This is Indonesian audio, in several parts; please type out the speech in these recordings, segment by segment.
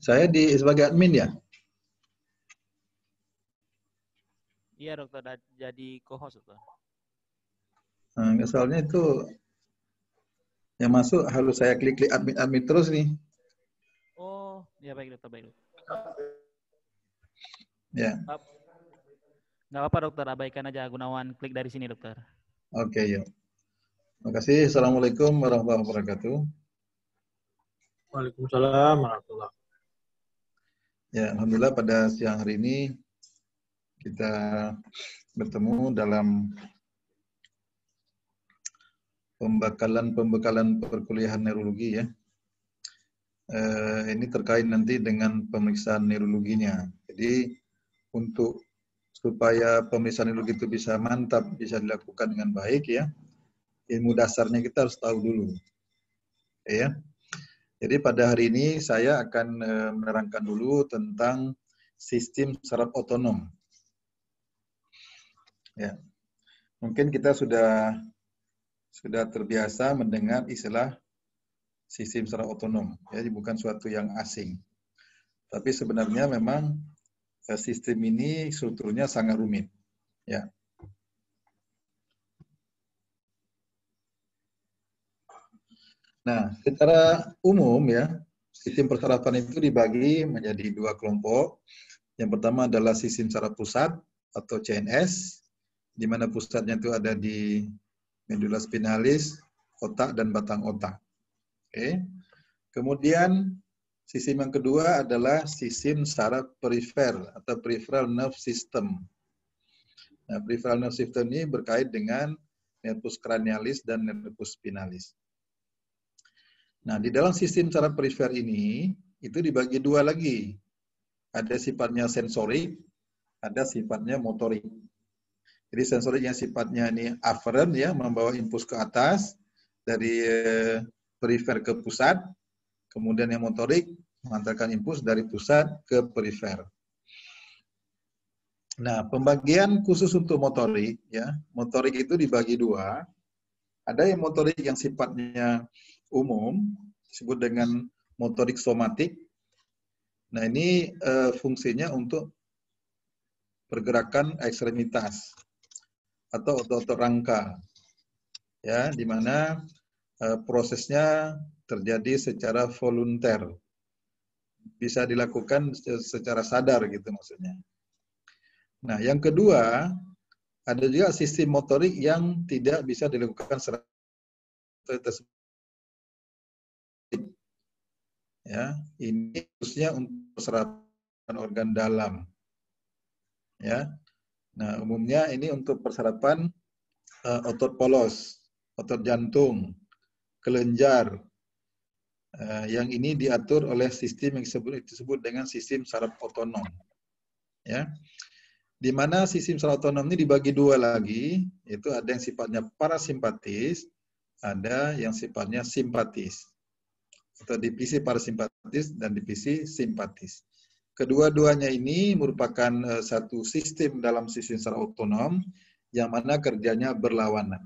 Saya sebagai admin ya? Iya dokter, jadi co-host dokter. Nah, soalnya itu yang masuk harus saya klik-klik admin terus nih. Oh, ya baik dokter, baik dokter. Ya, Nggak apa-apa dokter, abaikan aja Gunawan klik dari sini dokter. oke yuk. Terima kasih. Assalamualaikum warahmatullahi wabarakatuh. Waalaikumsalam warahmatullahi wabarakatuh. Ya, alhamdulillah pada siang hari ini kita bertemu dalam pembekalan perkuliahan neurologi ya. Ini terkait nanti dengan pemeriksaan neurologinya. Jadi untuk supaya pemeriksaan neurologi itu bisa mantap, bisa dilakukan dengan baik ya, ilmu dasarnya kita harus tahu dulu. Ya. Jadi pada hari ini saya akan menerangkan dulu tentang sistem saraf otonom. Ya. Mungkin kita sudah terbiasa mendengar istilah sistem saraf otonom, ya, bukan suatu yang asing. Tapi sebenarnya memang sistem ini strukturnya sangat rumit, ya. Nah, secara umum ya, sistem persarafan itu dibagi menjadi dua kelompok. Yang pertama adalah sistem saraf pusat atau CNS, di mana pusatnya itu ada di medula spinalis, otak dan batang otak. Oke. Kemudian sistem yang kedua adalah sistem saraf perifer atau peripheral nerve system. Nah, peripheral nerve system ini berkait dengan nervus cranialis dan nervus spinalis. Nah, di dalam sistem saraf perifer ini itu dibagi dua lagi. Ada sifatnya sensorik, ada sifatnya motorik. Jadi sensorik yang sifatnya ini afferent ya, membawa impuls ke atas dari perifer ke pusat. Kemudian yang motorik mengantarkan impuls dari pusat ke perifer. Nah, pembagian khusus untuk motorik ya, motorik itu dibagi dua. Ada yang motorik yang sifatnya umum, disebut dengan motorik somatik. Nah, ini fungsinya untuk pergerakan ekstremitas atau otot-otot rangka, ya, di mana prosesnya terjadi secara volunter, bisa dilakukan secara sadar gitu maksudnya. Nah, yang kedua ada juga sistem motorik yang tidak bisa dilakukan secara tersebut. Ya, ini khususnya untuk perserapan organ dalam. Ya, nah umumnya ini untuk perserapan otot polos, otot jantung, kelenjar. Yang ini diatur oleh sistem yang disebut dengan sistem saraf otonom. Ya, di mana sistem saraf otonom ini dibagi dua lagi, yaitu ada yang sifatnya parasimpatis, ada yang sifatnya simpatis. Atau divisi parasimpatis dan divisi simpatis. Kedua-duanya ini merupakan satu sistem dalam sistem saraf otonom yang mana kerjanya berlawanan.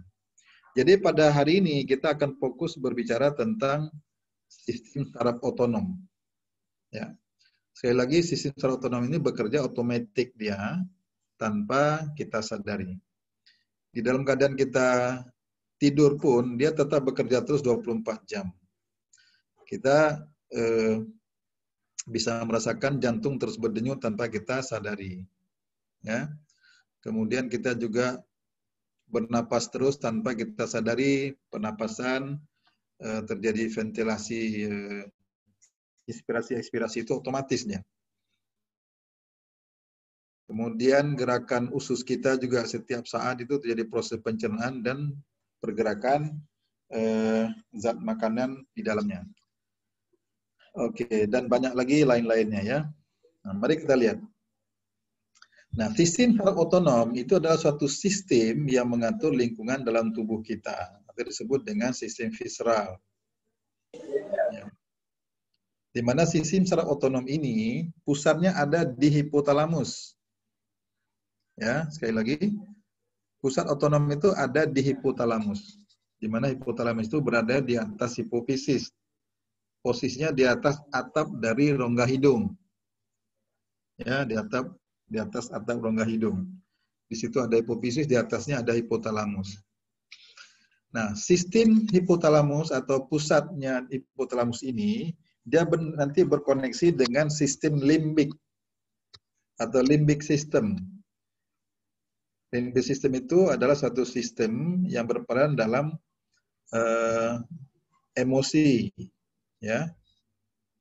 Jadi pada hari ini kita akan fokus berbicara tentang sistem saraf otonom. Ya. Sekali lagi sistem saraf otonom ini bekerja otomatis dia tanpa kita sadari. Di dalam keadaan kita tidur pun dia tetap bekerja terus 24 jam. Kita bisa merasakan jantung terus berdenyut tanpa kita sadari. Ya. Kemudian kita juga bernapas terus tanpa kita sadari, pernapasan terjadi ventilasi, inspirasi-ekspirasi itu otomatisnya. Kemudian gerakan usus kita juga setiap saat itu terjadi proses pencernaan dan pergerakan zat makanan di dalamnya. Oke, dan banyak lagi lain-lainnya ya. Nah, mari kita lihat. Nah, sistem saraf otonom itu adalah suatu sistem yang mengatur lingkungan dalam tubuh kita, atau disebut dengan sistem visceral. Ya. Di mana sistem saraf otonom ini pusatnya ada di hipotalamus. Ya, sekali lagi, pusat otonom itu ada di hipotalamus. Di mana hipotalamus itu berada di atas hipofisis. posisinya di atas atap dari rongga hidung. Ya, di atas atap rongga hidung. Di situ ada hipofisis, di atasnya ada hipotalamus. Nah, sistem hipotalamus atau pusatnya hipotalamus ini dia nanti berkoneksi dengan sistem limbik atau limbic system. Limbic system itu adalah satu sistem yang berperan dalam emosi, ya,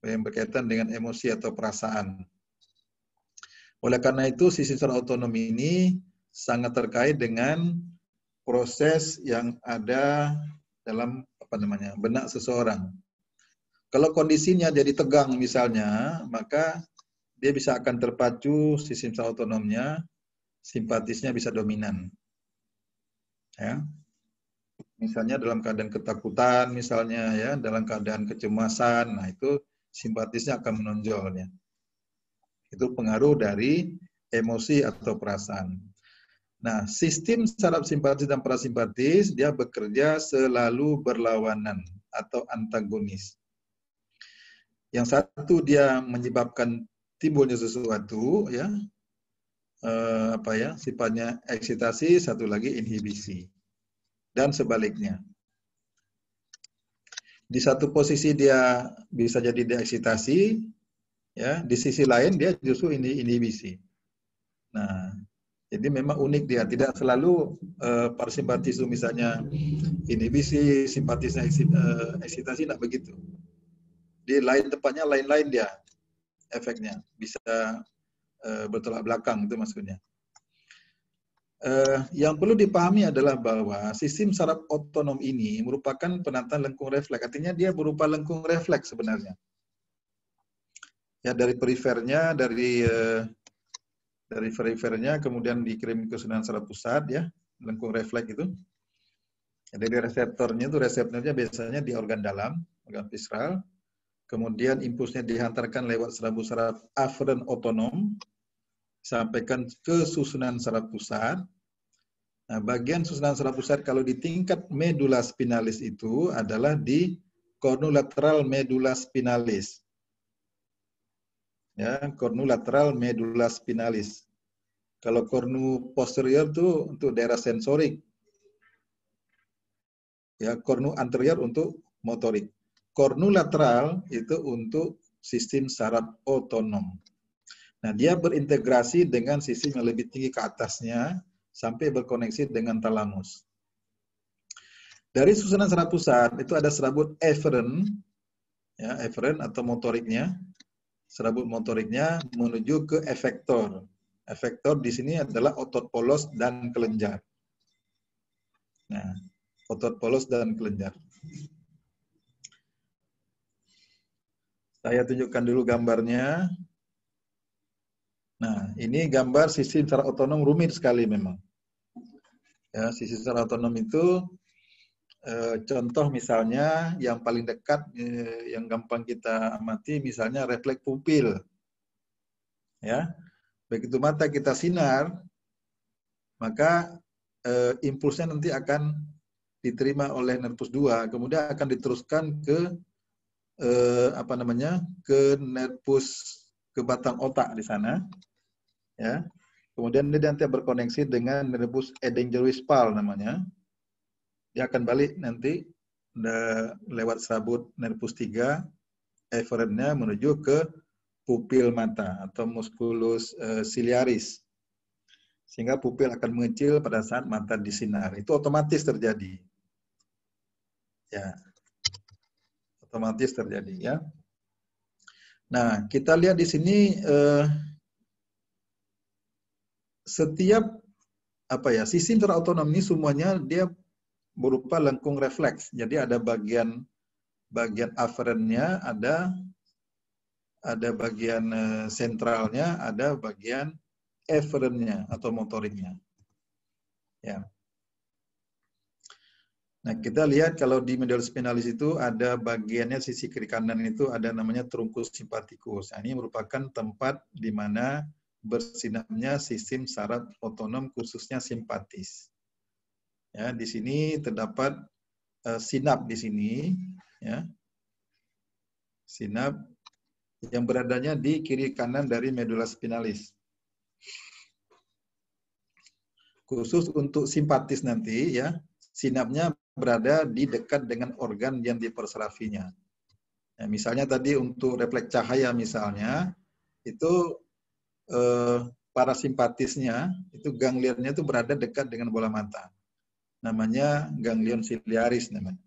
yang berkaitan dengan emosi atau perasaan. Oleh karena itu, sistem secara otonom ini sangat terkait dengan proses yang ada dalam benak seseorang. Kalau kondisinya jadi tegang misalnya, maka dia bisa akan terpacu sistem secara otonomnya, simpatisnya bisa dominan. Ya. Misalnya dalam keadaan ketakutan, misalnya ya, dalam keadaan kecemasan, nah itu simpatisnya akan menonjol ya. Itu pengaruh dari emosi atau perasaan. Nah, sistem saraf simpatis dan parasimpatis dia bekerja selalu berlawanan atau antagonis. Yang satu dia menyebabkan timbulnya sesuatu ya, sifatnya eksitasi, satu lagi inhibisi. Dan sebaliknya. Di satu posisi dia bisa jadi deeksitasi, ya, di sisi lain dia justru inhibisi. Nah, jadi memang unik dia, tidak selalu parasimpatis itu misalnya inhibisi, simpatisnya eksitasi, tidak begitu. Di lain tempatnya lain-lain dia efeknya, bisa bertolak belakang itu maksudnya. Yang perlu dipahami adalah bahwa sistem saraf otonom ini merupakan penataan lengkung refleks. Artinya dia berupa lengkung refleks sebenarnya. Ya, dari perifernya, dari perifernya kemudian dikirim ke susunan saraf pusat ya, lengkung refleks itu. Dari reseptornya biasanya di organ dalam, organ visceral. Kemudian impulsnya dihantarkan lewat serabut saraf aferen otonom, sampaikan ke susunan saraf pusat. Nah, bagian susunan saraf pusat kalau di tingkat medula spinalis itu adalah di cornulateral medula spinalis. Ya, cornulateral medula spinalis. Kalau cornu posterior itu untuk daerah sensorik. Ya, cornu anterior untuk motorik. Cornulateral itu untuk sistem saraf otonom. Nah, dia berintegrasi dengan sistem yang lebih tinggi ke atasnya sampai berkoneksi dengan talamus. Dari susunan saraf pusat itu ada serabut eferen, ya, eferen atau motoriknya. Serabut motoriknya menuju ke efektor. Efektor di sini adalah otot polos dan kelenjar. Nah, otot polos dan kelenjar. Saya tunjukkan dulu gambarnya. Nah, ini gambar sistem saraf otonom rumit sekali memang. Ya, sistem saraf otonom itu contoh misalnya yang paling dekat, yang gampang kita amati misalnya refleks pupil. Ya, begitu mata kita sinar, maka impulsnya nanti akan diterima oleh nervus 2, kemudian akan diteruskan ke ke nervus, ke batang otak di sana. Ya, kemudian dia nanti berkoneksi dengan nervus Edengerwis-Pal namanya. Dia akan balik nanti lewat serabut nervus 3, efferentnya menuju ke pupil mata atau musculus ciliaris. Sehingga pupil akan mengecil pada saat mata disinar. Itu otomatis terjadi. Ya. Otomatis terjadi ya. Nah, kita lihat di sini setiap sistem saraf otonom ini semuanya dia berupa lengkung refleks. Jadi ada bagian aferennya, ada bagian sentralnya, ada bagian efferentnya atau motoriknya. Ya. Nah, kita lihat kalau di medula spinalis itu ada bagiannya sisi kiri kanan itu ada namanya truncus sympathicus. Nah, ini merupakan tempat di mana bersinapnya sistem saraf otonom khususnya simpatis. Ya, di sini terdapat sinap di sini, ya. Sinap yang beradanya di kiri kanan dari medula spinalis. Khusus untuk simpatis nanti ya, sinapnya berada di dekat dengan organ yang dipersarafinya. Ya, misalnya tadi untuk refleks cahaya misalnya, itu parasimpatisnya, itu ganglionnya itu berada dekat dengan bola mata. Namanya ganglion ciliaris namanya.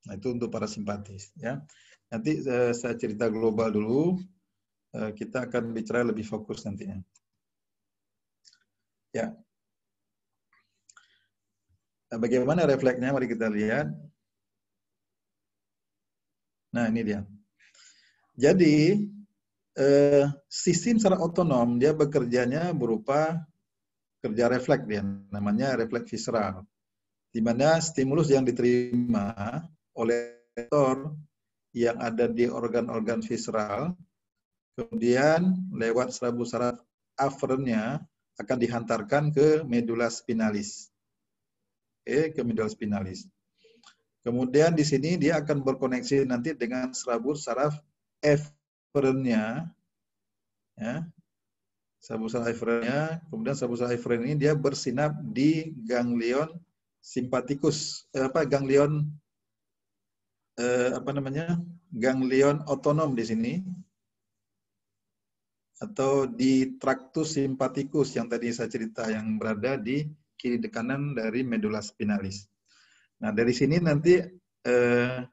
Nah, itu untuk parasimpatis ya. Nanti saya cerita global dulu, kita akan bicara lebih fokus nantinya. Ya. Nah, bagaimana refleksnya? Mari kita lihat. Nah, ini dia. Jadi, sistem secara otonom, dia bekerjanya berupa kerja refleks dia, namanya refleks visceral. Di mana stimulus yang diterima oleh reseptor yang ada di organ-organ visceral, kemudian lewat serabut saraf aferennya akan dihantarkan ke medula spinalis. Ke medula spinalis. Kemudian di sini dia akan berkoneksi nanti dengan serabut saraf eferennya, ya. Serabut saraf eferennya, kemudian serabut saraf eferen ini dia bersinap di ganglion simpatikus, ganglion ganglion otonom di sini, atau di traktus simpatikus yang tadi saya cerita yang berada di kiri kanan dari medula spinalis. Nah, dari sini nanti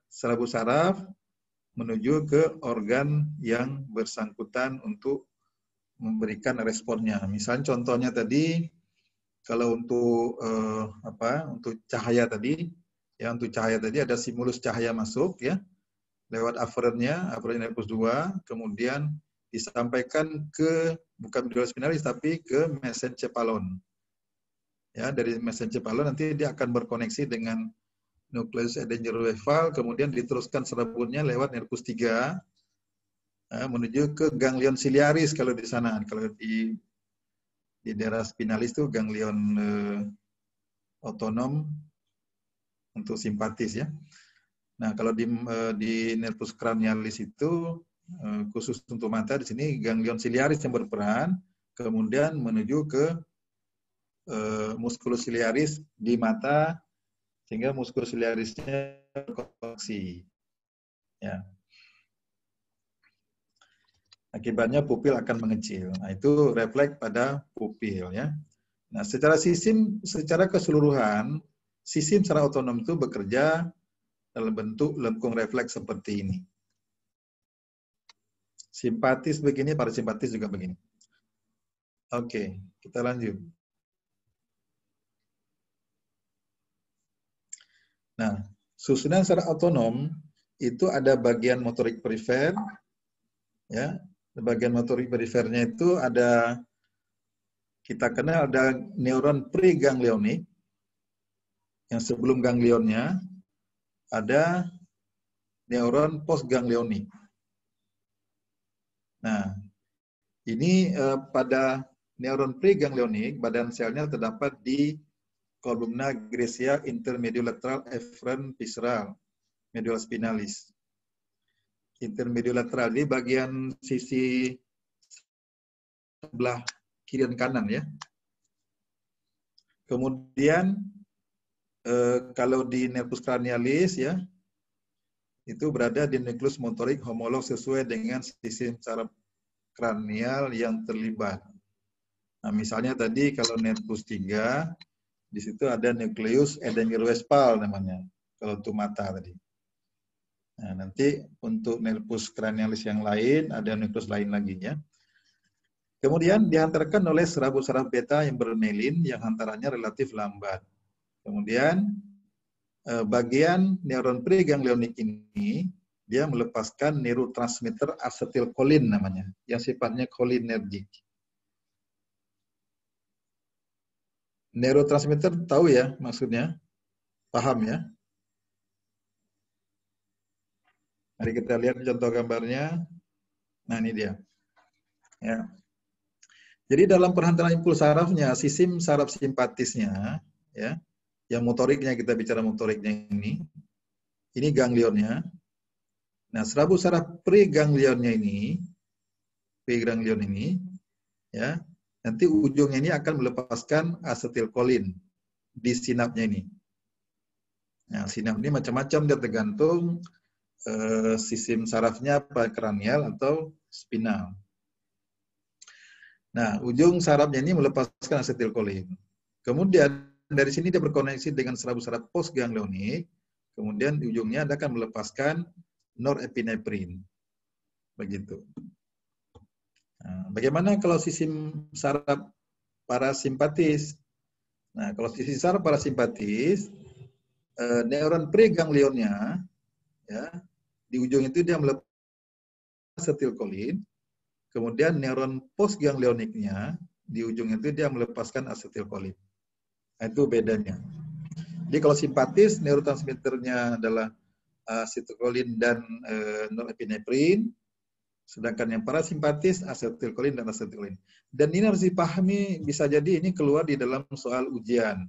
serabut saraf menuju ke organ yang bersangkutan untuk memberikan responnya. Misalnya contohnya tadi, kalau untuk untuk cahaya tadi, ya untuk cahaya tadi ada stimulus cahaya masuk ya lewat aferennya, aferen nervus 2, kemudian disampaikan ke bukan medula spinalis tapi ke mesencephalon. Ya, dari mesencephalon nanti dia akan berkoneksi dengan nukleus adenyleuval, kemudian diteruskan serabutnya lewat nervus 3 menuju ke ganglion ciliaris kalau di sana. Kalau di daerah spinalis itu ganglion otonom untuk simpatis ya. Nah, kalau di nervus cranialis itu khusus untuk mata di sini ganglion ciliaris yang berperan, kemudian menuju ke musculus ciliaris di mata sehingga musculus ciliarisnya berkoneksi. Ya. Akibatnya pupil akan mengecil. Nah, itu refleks pada pupil ya. Nah, secara keseluruhan, sistem secara otonom itu bekerja dalam bentuk lengkung refleks seperti ini. Simpatis begini, parasimpatis juga begini. Oke, kita lanjut. Nah, susunan secara otonom itu ada bagian motorik perifer, ya. Bagian motorik perifernya itu ada, kita kenal ada neuron preganglionik, yang sebelum ganglionnya ada neuron postganglionik. Nah, ini pada neuron preganglionik, badan selnya terdapat di columna gracia intermediolateral eferen visceral, medula spinalis. Intermediolateral di bagian sisi sebelah kiri dan kanan ya. Kemudian kalau di nervus cranialis ya, itu berada di nukleus motorik homolog sesuai dengan sistem saraf kranial yang terlibat. Nah, misalnya tadi kalau nervus 3, di situ ada nukleus adenyleuval namanya, kalau untuk mata tadi. Nah, nanti untuk nervus cranialis yang lain, ada nukleus lain lagi ya. Kemudian dihantarkan oleh serabut saraf beta yang bermelin, yang hantarannya relatif lambat. Kemudian bagian neuron preganglionik ini, dia melepaskan neurotransmitter asetilkolin namanya, yang sifatnya cholinergic. Neurotransmitter tahu ya maksudnya? Paham ya? Mari kita lihat contoh gambarnya. Nah, ini dia. Ya. Jadi dalam perhantaran impuls sarafnya, sistem saraf simpatisnya, ya, yang motoriknya, kita bicara motoriknya ini ganglionnya. Nah, serabut saraf preganglionnya ini, ya, nanti ujungnya ini akan melepaskan asetilkolin di sinapnya ini. Nah, sinap ini macam-macam, dia tergantung sistem sarafnya apa, kranial atau spinal. Nah, ujung sarafnya ini melepaskan asetilkolin. Kemudian dari sini dia berkoneksi dengan serabut saraf postganglionik. Kemudian di ujungnya dia akan melepaskan norepinefrin. Begitu. Nah, bagaimana kalau sistem saraf parasimpatis? Nah, kalau sistem saraf parasimpatis, neuron preganglionnya, ya, di ujung itu dia melepaskan asetilkolin. Kemudian neuron postganglioniknya, di ujung itu dia melepaskan asetilkolin. Nah, itu bedanya. Jadi kalau simpatis, neurotransmitternya adalah asetilkolin dan norepinefrin, sedangkan yang parasimpatis asetilkolin dan asetilkolin. Dan ini harus dipahami, bisa jadi ini keluar di dalam soal ujian,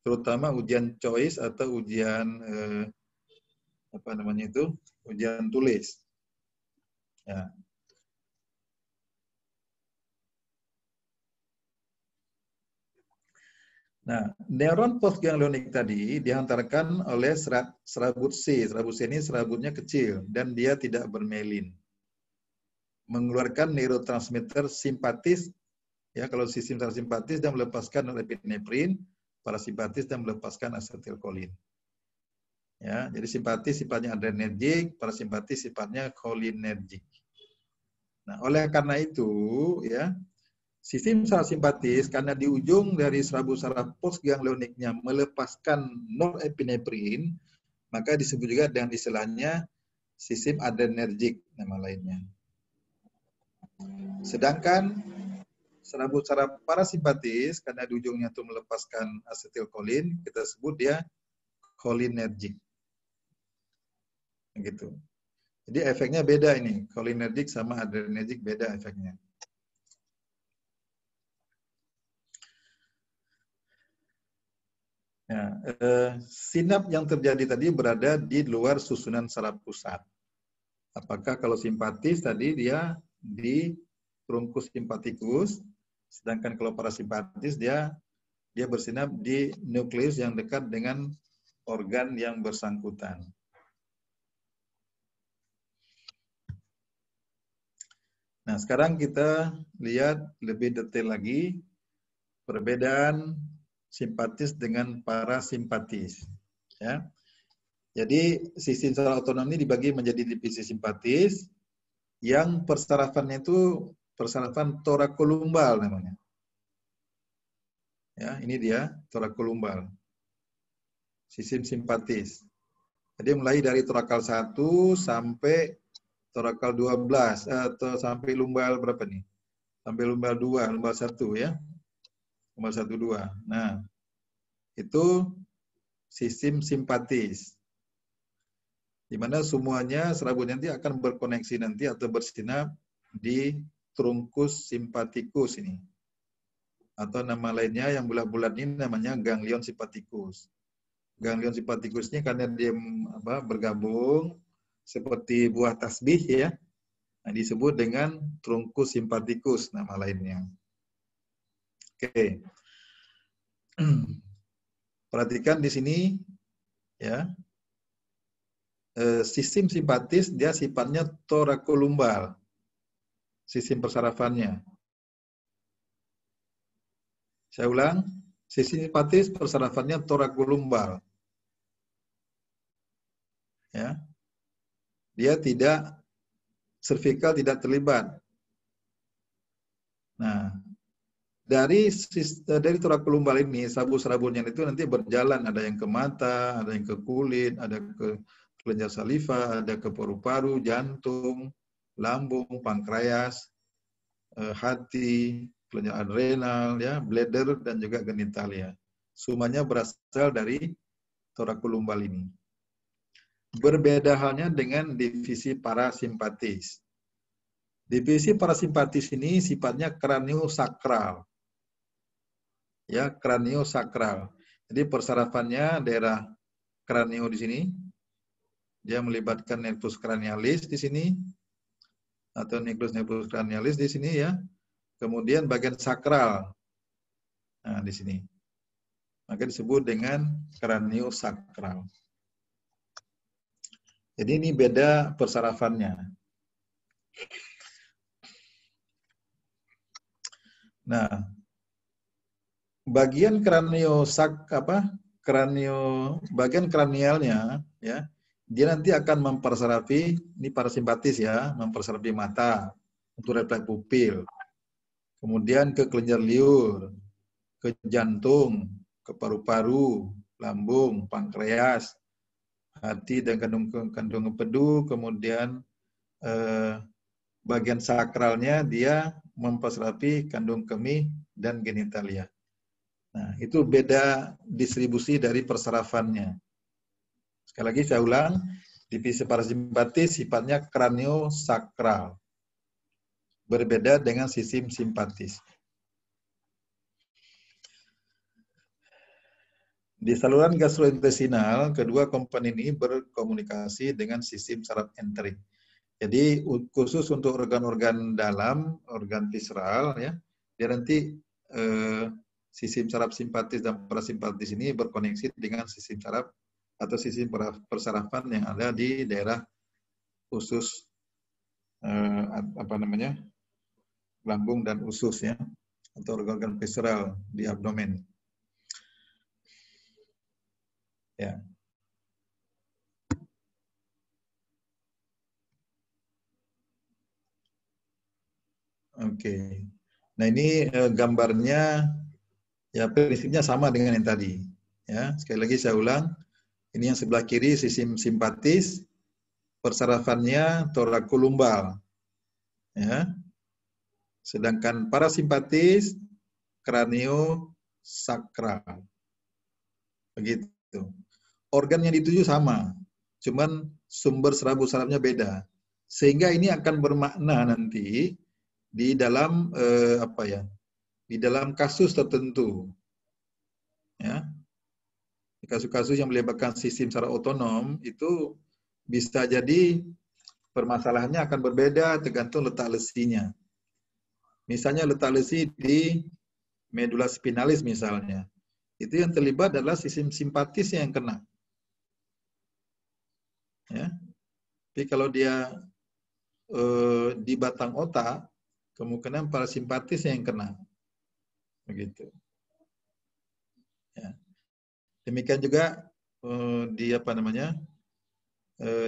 terutama ujian choice atau ujian ujian tulis. Ya. Nah, neuron postganglionik tadi dihantarkan oleh serabut C. Serabut C ini serabutnya kecil dan dia tidak bermelin. Mengeluarkan neurotransmitter simpatis, ya, kalau sistem simpatis dan melepaskan norepinefrin, parasimpatis dan melepaskan asetilkolin. Ya, jadi simpatis sifatnya adrenergik, parasimpatis sifatnya cholinergik. Nah, oleh karena itu, ya, sistem saraf simpatis karena di ujung dari serabut saraf postganglioniknya melepaskan norepinefrin, maka disebut juga dengan istilahnya sistem adrenergik, nama lainnya. Sedangkan serabut saraf parasimpatis karena di ujungnya itu melepaskan asetilkolin, kita sebut dia cholinergik. Gitu. Jadi efeknya beda ini, cholinergik sama adrenergik beda efeknya. Nah, sinap yang terjadi tadi berada di luar susunan saraf pusat. Apakah kalau simpatis tadi dia di trunkus simpatikus, sedangkan kalau parasimpatis dia bersinap di nukleus yang dekat dengan organ yang bersangkutan. Nah, sekarang kita lihat lebih detail lagi perbedaan simpatis dengan parasimpatis. Ya. Jadi sistem saraf otonom ini dibagi menjadi divisi simpatis yang persarafannya itu persarafan torakolumbal namanya. Ya, ini dia torakolumbal. Sistem simpatis. Jadi mulai dari torakal 1 sampai torakal 12 atau sampai lumbal berapa nih? Sampai lumbal 2, lumbal 1 ya. Lumbal 1 2. Nah, itu sistem simpatis. Di mana semuanya serabut nanti akan berkoneksi nanti atau bersinap di trunkus simpatikus ini. Atau nama lainnya yang bulat-bulat ini namanya ganglion simpatikus. Ganglion simpatikus ini karena dia bergabung seperti buah tasbih ya. Nah, disebut dengan trunkus simpatikus nama lainnya. Oke. Perhatikan di sini ya. Sistem simpatis dia sifatnya torakolumbal. Sistem persarafannya. Saya ulang, sistem simpatis persarafannya torakolumbal. Ya. Dia tidak servikal, tidak terlibat. Nah, dari torakolumbal ini, serabut-serabutnya itu nanti berjalan, ada yang ke mata, ada yang ke kulit, ada ke kelenjar saliva, ada ke paru-paru, jantung, lambung, pankreas, hati, kelenjar adrenal, ya, bladder, dan juga genitalia. Semuanya berasal dari torakolumbal ini. Berbeda halnya dengan divisi parasimpatis. Divisi parasimpatis ini sifatnya kraniosakral. Ya, kraniosakral. Jadi persarafannya daerah kranio di sini, Dia melibatkan nervus cranialis di sini atau nucleus cranialis di sini ya. Kemudian bagian sakral. Nah, di sini. Maka disebut dengan kraniosakral. Jadi ini beda persarafannya. Nah, bagian bagian kranialnya ya, dia nanti akan mempersarafi, ini parasimpatis ya, mempersarafi mata untuk refleks pupil. Kemudian ke kelenjar liur, ke jantung, ke paru-paru, lambung, pankreas, hati dan kandung empedu, kemudian bagian sakralnya dia mempersarafi kandung kemih dan genitalia. Nah, itu beda distribusi dari persarafannya. Sekali lagi saya ulang, divisi parasimpatis sifatnya kraniosakral. Berbeda dengan sistem simpatis. Di saluran gastrointestinal, kedua komponen ini berkomunikasi dengan sistem saraf enterik. Jadi khusus untuk organ-organ dalam, organ visceral, ya, dia nanti sistem saraf simpatis dan parasimpatis ini berkoneksi dengan sistem saraf atau sistem persarafan yang ada di daerah usus lambung dan usus ya, atau organ-organ visceral di abdomen. Ya. Oke. Nah, ini gambarnya ya prinsipnya sama dengan yang tadi. Ya, sekali lagi saya ulang. Ini yang sebelah kiri sistem simpatis, persarafannya torakolumbal. Ya. Sedangkan parasimpatis kraniosakral. Begitu. Organ yang dituju sama, cuman sumber serabut sarafnya beda. Sehingga ini akan bermakna nanti di dalam di dalam kasus tertentu. Ya. Kasus-kasus yang melibatkan sistem saraf otonom itu bisa jadi permasalahannya akan berbeda tergantung letak lesinya. Misalnya letak lesi di medula spinalis misalnya. Itu yang terlibat adalah sistem simpatis yang kena. Ya. Tapi kalau dia di batang otak, kemungkinan parasimpatis yang kena. Begitu. Ya. Demikian juga di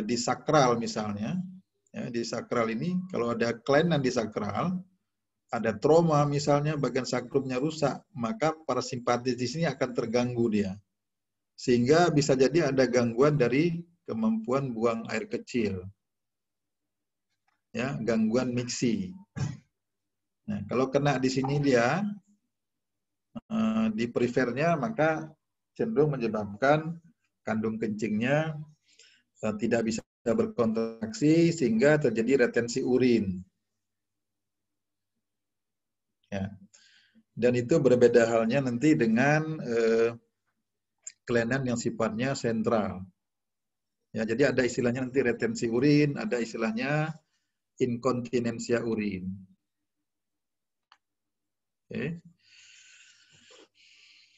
di sakral misalnya. Ya, di sakral ini kalau ada kelainan di sakral, ada trauma misalnya bagian sakrumnya rusak, maka parasimpatis di sini akan terganggu dia. Sehingga bisa jadi ada gangguan dari kemampuan buang air kecil. Ya, gangguan miksi. Nah, kalau kena di sini dia di perifernya, maka cenderung menyebabkan kandung kencingnya tidak bisa berkontraksi sehingga terjadi retensi urin. Ya. Dan itu berbeda halnya nanti dengan kelainan yang sifatnya sentral. Ya, jadi ada istilahnya nanti retensi urin, ada istilahnya inkontinensia urin. Oke.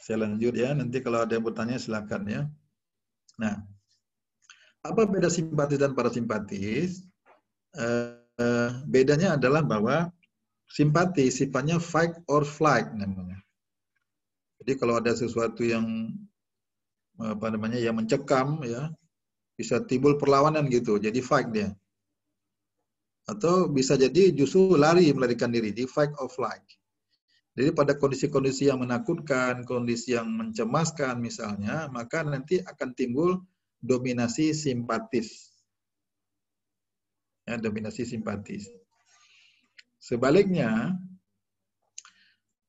Saya lanjut ya, nanti kalau ada yang bertanya silakan ya. Nah, apa beda simpatis dan parasimpatis? Bedanya adalah bahwa simpatis sifatnya fight or flight namanya. Jadi kalau ada sesuatu yang yang mencekam ya, bisa timbul perlawanan gitu, jadi fight dia. Atau bisa jadi justru melarikan diri, di fight or flight. Jadi pada kondisi-kondisi yang menakutkan, kondisi yang mencemaskan misalnya, maka nanti akan timbul dominasi simpatis. Ya, dominasi simpatis. Sebaliknya,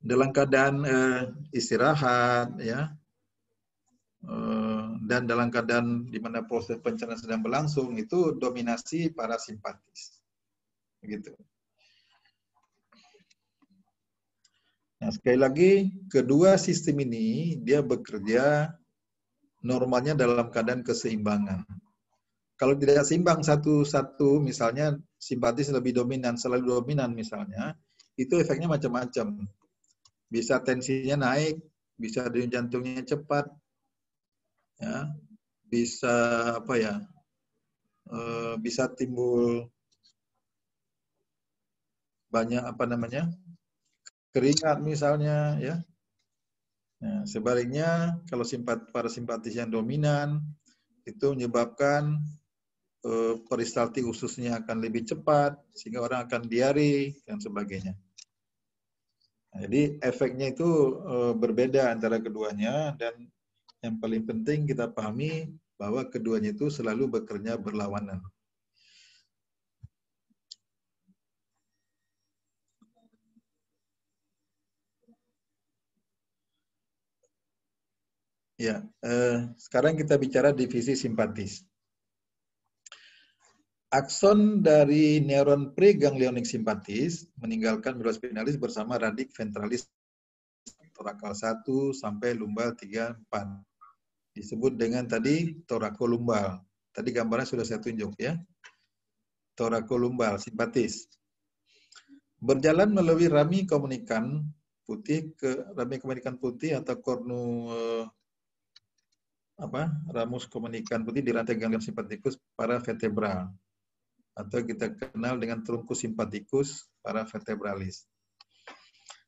dalam keadaan istirahat, ya, dan dalam keadaan di mana proses pencernaan sedang berlangsung, itu dominasi parasimpatis. Begitu. Nah, sekali lagi, kedua sistem ini dia bekerja normalnya dalam keadaan keseimbangan. Kalau tidak seimbang satu-satu, misalnya simpatis lebih dominan, selalu dominan misalnya, itu efeknya macam-macam. Bisa tensinya naik, bisa denyut jantungnya cepat, ya, bisa apa ya, bisa timbul banyak apa namanya keringat misalnya, ya. Nah, sebaliknya kalau parasimpatis yang dominan itu menyebabkan peristaltik ususnya akan lebih cepat sehingga orang akan diare dan sebagainya. Nah, jadi efeknya itu berbeda antara keduanya, dan yang paling penting kita pahami bahwa keduanya itu selalu bekerja berlawanan. Ya, sekarang kita bicara divisi simpatis. Akson dari neuron preganglionik simpatis meninggalkan medula spinalis bersama radik ventralis torakal 1 sampai lumbal 3, 4. Disebut dengan tadi torakolumbal. Tadi gambarnya sudah saya tunjuk ya. Torakolumbal simpatis. Berjalan melalui rami komunikan putih ke rami komunikan putih atau ramus komunikan putih di rantai ganglion simpatikus paravertebral, atau kita kenal dengan trunkus simpatikus paravertebralis.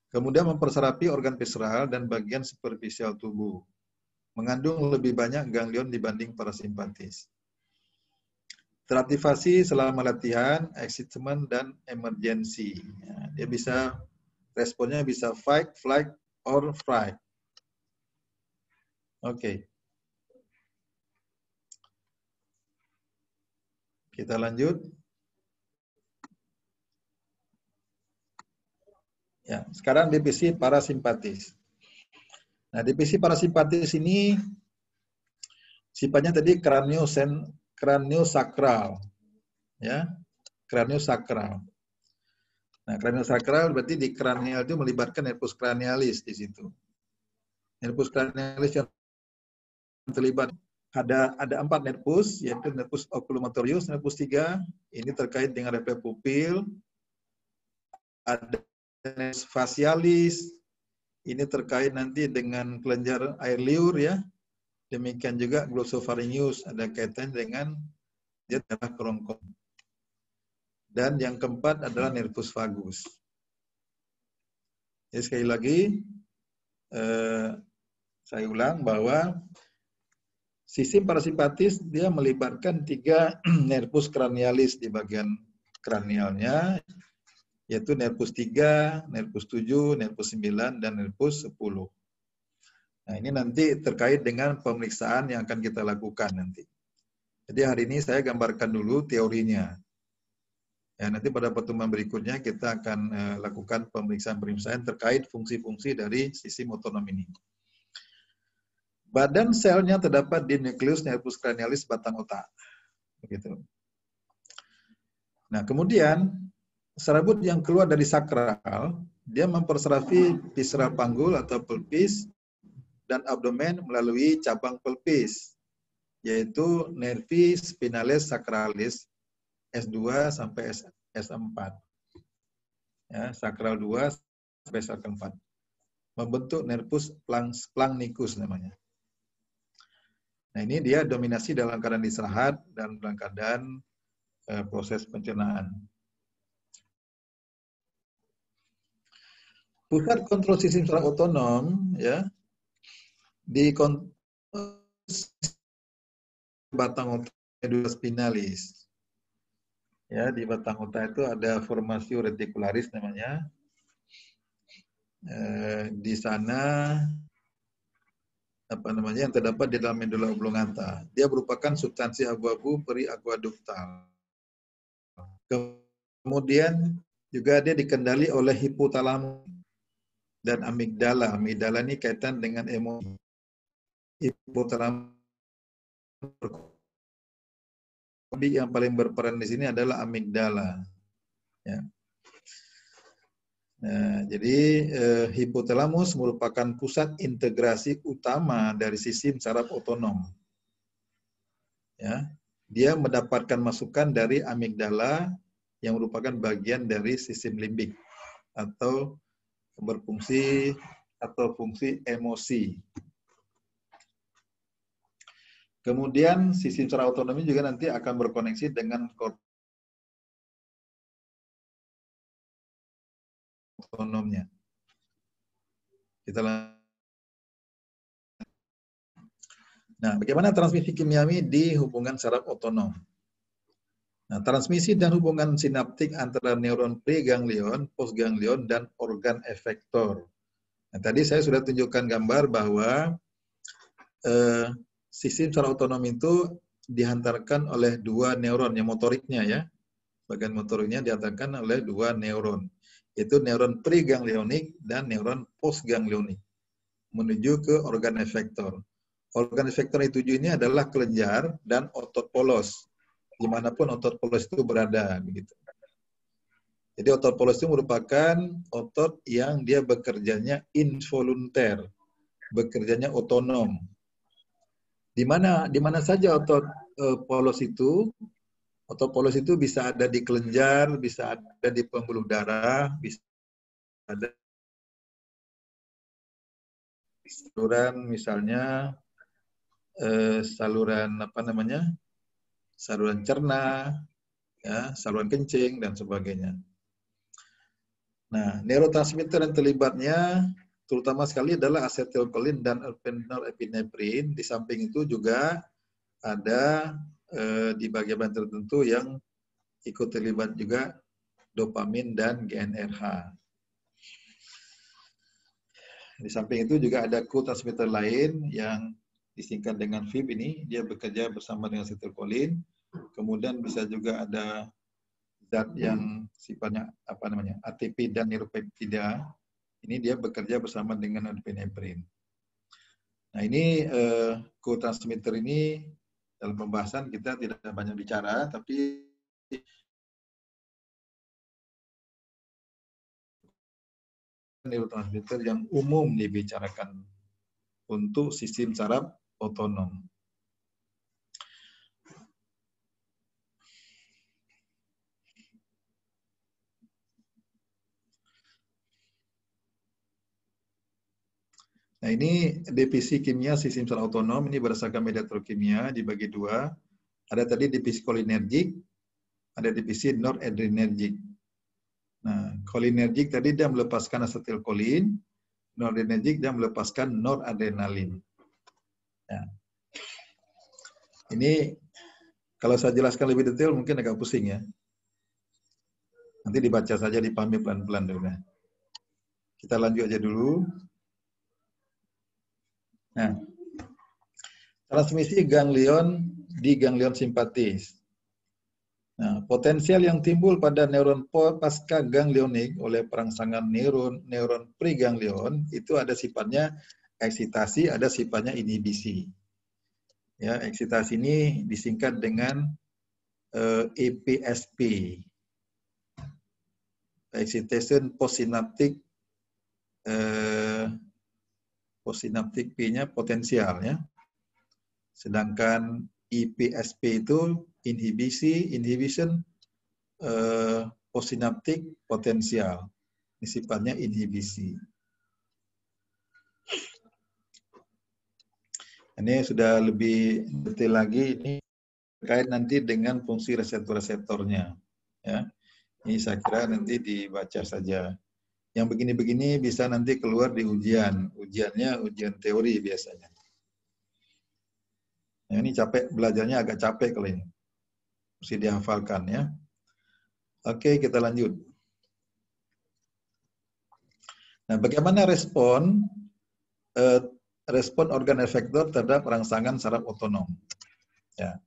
Kemudian memperserapi organ visceral dan bagian superficial tubuh. Mengandung lebih banyak ganglion dibanding parasimpatis. Teraktivasi selama latihan, excitement, dan emergency. Ya, dia bisa, responnya bisa fight, flight, or fright. Oke. Kita lanjut. Ya, sekarang divisi parasimpatis. Nah, divisi parasimpatis ini sifatnya tadi kraniosakral, ya, kraniosakral. Nah, kraniosakral berarti di kranial itu melibatkan nervus cranialis di situ. Nervus cranialis yang terlibat ada 4 nervus, yaitu nervus oculomotorius, nervus 3, ini terkait dengan refleks pupil. Ada nervus facialis, ini terkait nanti dengan kelenjar air liur ya. Demikian juga glossopharyngeus, ada kaitan dengan darah kerongkong. Dan yang keempat adalah nervus vagus. Jadi sekali lagi saya ulang bahwa sistem parasimpatis dia melibatkan 3 nervus cranialis di bagian kranialnya, yaitu nervus 3, nervus 7, nervus 9, dan nervus 10. Nah, ini nanti terkait dengan pemeriksaan yang akan kita lakukan nanti. Jadi hari ini saya gambarkan dulu teorinya. Ya, nanti pada pertemuan berikutnya kita akan lakukan pemeriksaan-pemeriksaan terkait fungsi-fungsi dari sistem otonom ini. Badan selnya terdapat di nukleus nervus cranialis batang otak. Begitu. Nah, kemudian serabut yang keluar dari sakral, dia memperserapi visceral panggul atau pelvis dan abdomen melalui cabang pelvis, yaitu nervi spinalis sacralis S2 sampai S4. Ya, sakral 2 sampai sakral 4. Membentuk nervus splanchnicus namanya. Nah, ini dia dominasi dalam keadaan istirahat dan dalam keadaan proses pencernaan. Pusat kontrol sistem saraf otonom ya di batang otak medula spinalis. Ya, di batang otak itu ada formasi reticularis namanya. Di sana yang terdapat di dalam medula oblongata. Dia merupakan substansi abu-abu periaqueductal. Kemudian juga dia dikendali oleh hipotalamus dan amigdala. Amigdala ini kaitan dengan emosi. Hipotalamus yang paling berperan di sini adalah amigdala. Ya. Nah, jadi hipotalamus merupakan pusat integrasi utama dari sistem saraf otonom. Ya. dia mendapatkan masukan dari amigdala yang merupakan bagian dari sistem limbik atau berfungsi atau fungsi emosi. Kemudian sistem secara otonomi juga nanti akan berkoneksi dengan korteks otonomnya. Kita Nah, bagaimana transmisi kimiawi di hubungan saraf otonom? Nah, transmisi dan hubungan sinaptik antara neuron preganglion, postganglion, dan organ efektor. Nah, tadi saya sudah tunjukkan gambar bahwa sistem saraf otonom itu dihantarkan oleh dua neuron yang motoriknya ya. Bagian motoriknya dihantarkan oleh dua neuron, yaitu neuron preganglionik dan neuron postganglionik menuju ke organ efektor. Organ efektor yang dituju ini adalah kelenjar dan otot polos, dimanapun otot polos itu berada, begitu. Jadi otot polos itu merupakan otot yang dia bekerjanya involunter, bekerjanya otonom. Di mana saja otot polos itu? Otot polos itu bisa ada di kelenjar, bisa ada di pembuluh darah, bisa ada di saluran, misalnya saluran saluran cerna, ya, saluran kencing dan sebagainya. Nah, neurotransmitter yang terlibatnya terutama sekali adalah asetylkolin dan norepinefrin. Di samping itu juga ada di bagian tertentu yang ikut terlibat juga dopamin dan GnRH. Di samping itu juga ada co-transmitter lain yang disingkat dengan FIB ini, dia bekerja bersama dengan asetylkolin. Kemudian bisa juga ada zat yang sifatnya ATP dan neuropeptida. Ini dia bekerja bersama dengan norepinefrin. Nah, ini co-transmitter ini dalam pembahasan kita tidak banyak bicara, tapi neurotransmitter yang umum dibicarakan untuk sistem saraf otonom. Nah, ini definisi kimia sistem saraf otonom ini berdasarkan mediator kimia dibagi dua. Ada tadi definisi kolinergik, ada definisi noradrenergik. Nah, kolinergik tadi dia melepaskan asetylkolin, noradrenergik dia melepaskan noradrenalin. Ya. Ini kalau saya jelaskan lebih detail mungkin agak pusing ya. Nanti dibaca saja, dipahami pelan-pelan dulu. Kita lanjut aja dulu. Nah, transmisi ganglion di ganglion simpatis. Nah, potensial yang timbul pada neuron pasca ganglionik oleh perangsangan neuron preganglion itu ada sifatnya eksitasi, ada sifatnya inhibisi. Ya, eksitasi ini disingkat dengan EPSP, excitation postsynaptic, postsynaptic P-nya potensial ya. Sedangkan EPSP itu inhibition postsynaptic potensial. Ini sifatnya inhibisi. Ini sudah lebih detail lagi, ini terkait nanti dengan fungsi reseptor-reseptornya. Ya. Ini saya kira nanti dibaca saja. Yang begini-begini bisa nanti keluar di ujian. Ujiannya ujian teori biasanya. Nah, ini capek, belajarnya agak capek kalau ini. Mesti dihafalkan ya. Oke, kita lanjut. Nah, bagaimana respon organ efektor terhadap rangsangan saraf otonom? Ya.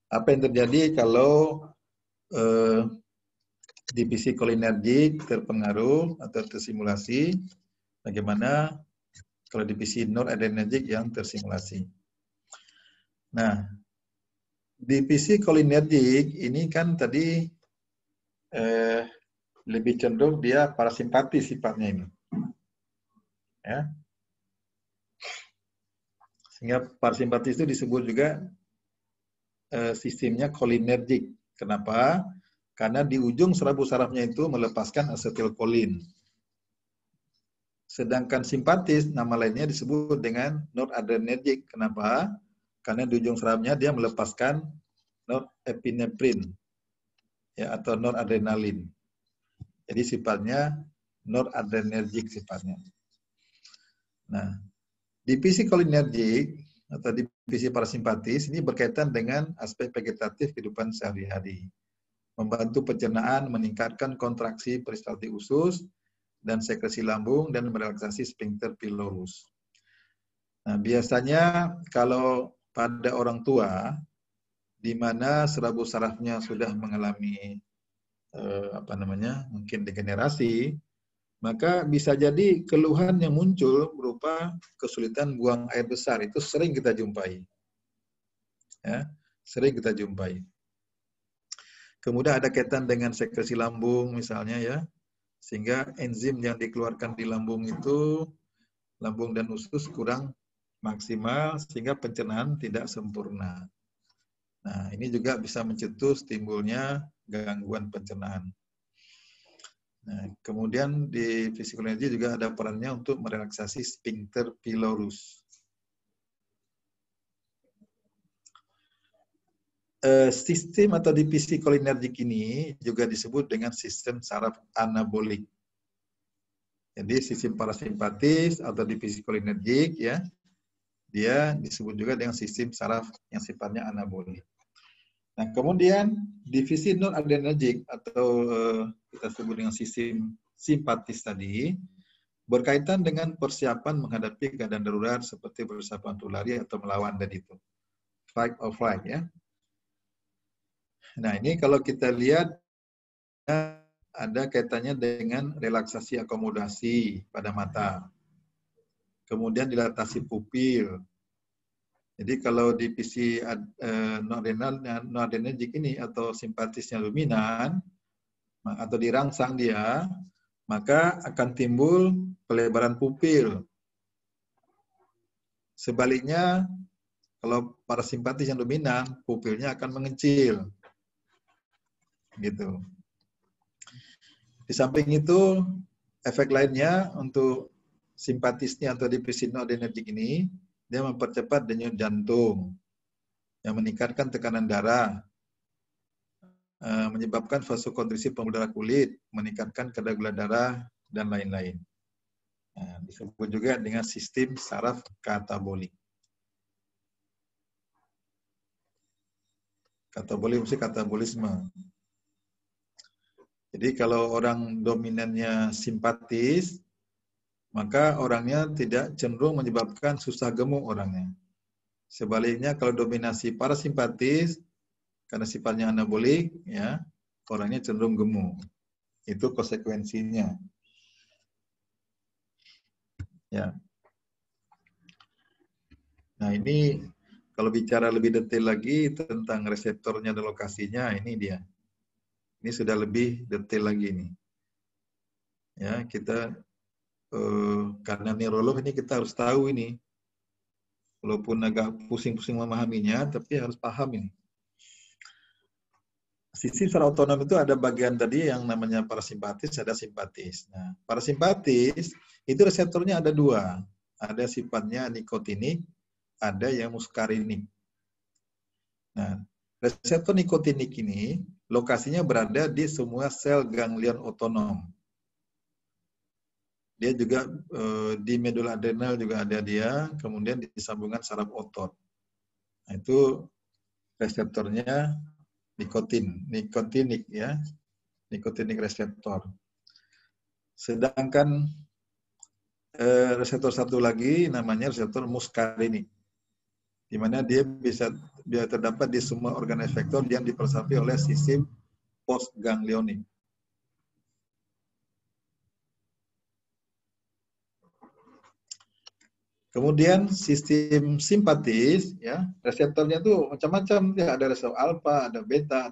Apa yang terjadi kalau divisi kolinergik terpengaruh atau tersimulasi? Bagaimana kalau divisi noradrenergik yang tersimulasi? Nah, divisi kolinergik ini kan tadi lebih cenderung dia parasimpatis sifatnya ini. Ya. Sehingga parasimpatis itu disebut juga sistemnya kolinergik. Kenapa? Karena di ujung serabu sarafnya itu melepaskan asetilkolin. Sedangkan simpatis, nama lainnya disebut dengan noradrenergik. Kenapa? Karena di ujung sarafnya dia melepaskan norepinefrin, ya, atau noradrenalin. Jadi sifatnya noradrenergik sifatnya. Nah, divisi kolinergik atau divisi parasimpatis ini berkaitan dengan aspek vegetatif kehidupan sehari-hari. Membantu pencernaan, meningkatkan kontraksi peristaltik usus dan sekresi lambung dan merelaksasi sphincter pylorus. Nah, biasanya kalau pada orang tua di mana serabu sarafnya sudah mengalami mungkin degenerasi, maka bisa jadi keluhan yang muncul berupa kesulitan buang air besar. Itu sering kita jumpai. Ya, sering kita jumpai. Kemudian ada kaitan dengan sekresi lambung misalnya ya, sehingga enzim yang dikeluarkan di lambung itu, lambung dan usus kurang maksimal sehingga pencernaan tidak sempurna. Nah, ini juga bisa mencetus timbulnya gangguan pencernaan. Nah, kemudian di psikologi juga ada perannya untuk merelaksasi sphincter pylorus. Sistem atau divisi kolinergik ini juga disebut dengan sistem saraf anabolik. Jadi sistem parasimpatis atau divisi kolinergik ya, dia disebut juga dengan sistem saraf yang sifatnya anabolik. Nah, kemudian divisi non-adrenergik atau kita sebut dengan sistem simpatis tadi berkaitan dengan persiapan menghadapi keadaan darurat seperti persiapan untuk lari atau melawan tadi itu. Fight or flight ya. Nah, ini kalau kita lihat ada kaitannya dengan relaksasi akomodasi pada mata. Kemudian dilatasi pupil. Jadi kalau divisi noradrenergik ini atau simpatisnya dominan atau dirangsang dia, maka akan timbul pelebaran pupil. Sebaliknya, kalau parasimpatis yang dominan, pupilnya akan mengecil. Gitu. Di samping itu, efek lainnya untuk simpatisnya atau divisi noradrenergik ini, dia mempercepat denyut jantung, yang meningkatkan tekanan darah, menyebabkan vasokonstriksi pembuluh darah kulit, meningkatkan kadar gula darah, dan lain-lain. Nah, disebut juga dengan sistem saraf katabolik. Katabolik mesti katabolisme. Jadi kalau orang dominannya simpatis, maka orangnya tidak cenderung menyebabkan susah gemuk orangnya. Sebaliknya kalau dominasi parasimpatis, karena sifatnya anabolik, ya orangnya cenderung gemuk. Itu konsekuensinya. Ya. Nah ini kalau bicara lebih detail lagi tentang reseptornya dan lokasinya, ini dia. Ini sudah lebih detail lagi nih. Ya, kita karena neurolog ini kita harus tahu ini. Walaupun agak pusing-pusing memahaminya, tapi harus paham ini. Sistem secara otonom itu ada bagian tadi yang namanya parasimpatis, ada simpatis. Nah, parasimpatis itu reseptornya ada dua. Ada sifatnya nikotinik, ada yang muskarinik. Nah, reseptor nikotinik ini lokasinya berada di semua sel ganglion otonom. Dia juga di medula adrenal juga ada dia, kemudian di sambungan saraf otot. Nah, itu reseptornya nikotinik ya, nikotinik reseptor. Sedangkan reseptor satu lagi namanya reseptor muskarinik, di mana dia bisa terdapat di semua organ efektor yang dipersapi oleh sistem postganglionik. Kemudian sistem simpatis, ya reseptornya tuh macam-macam, ya ada reseptor alfa, ada beta 1,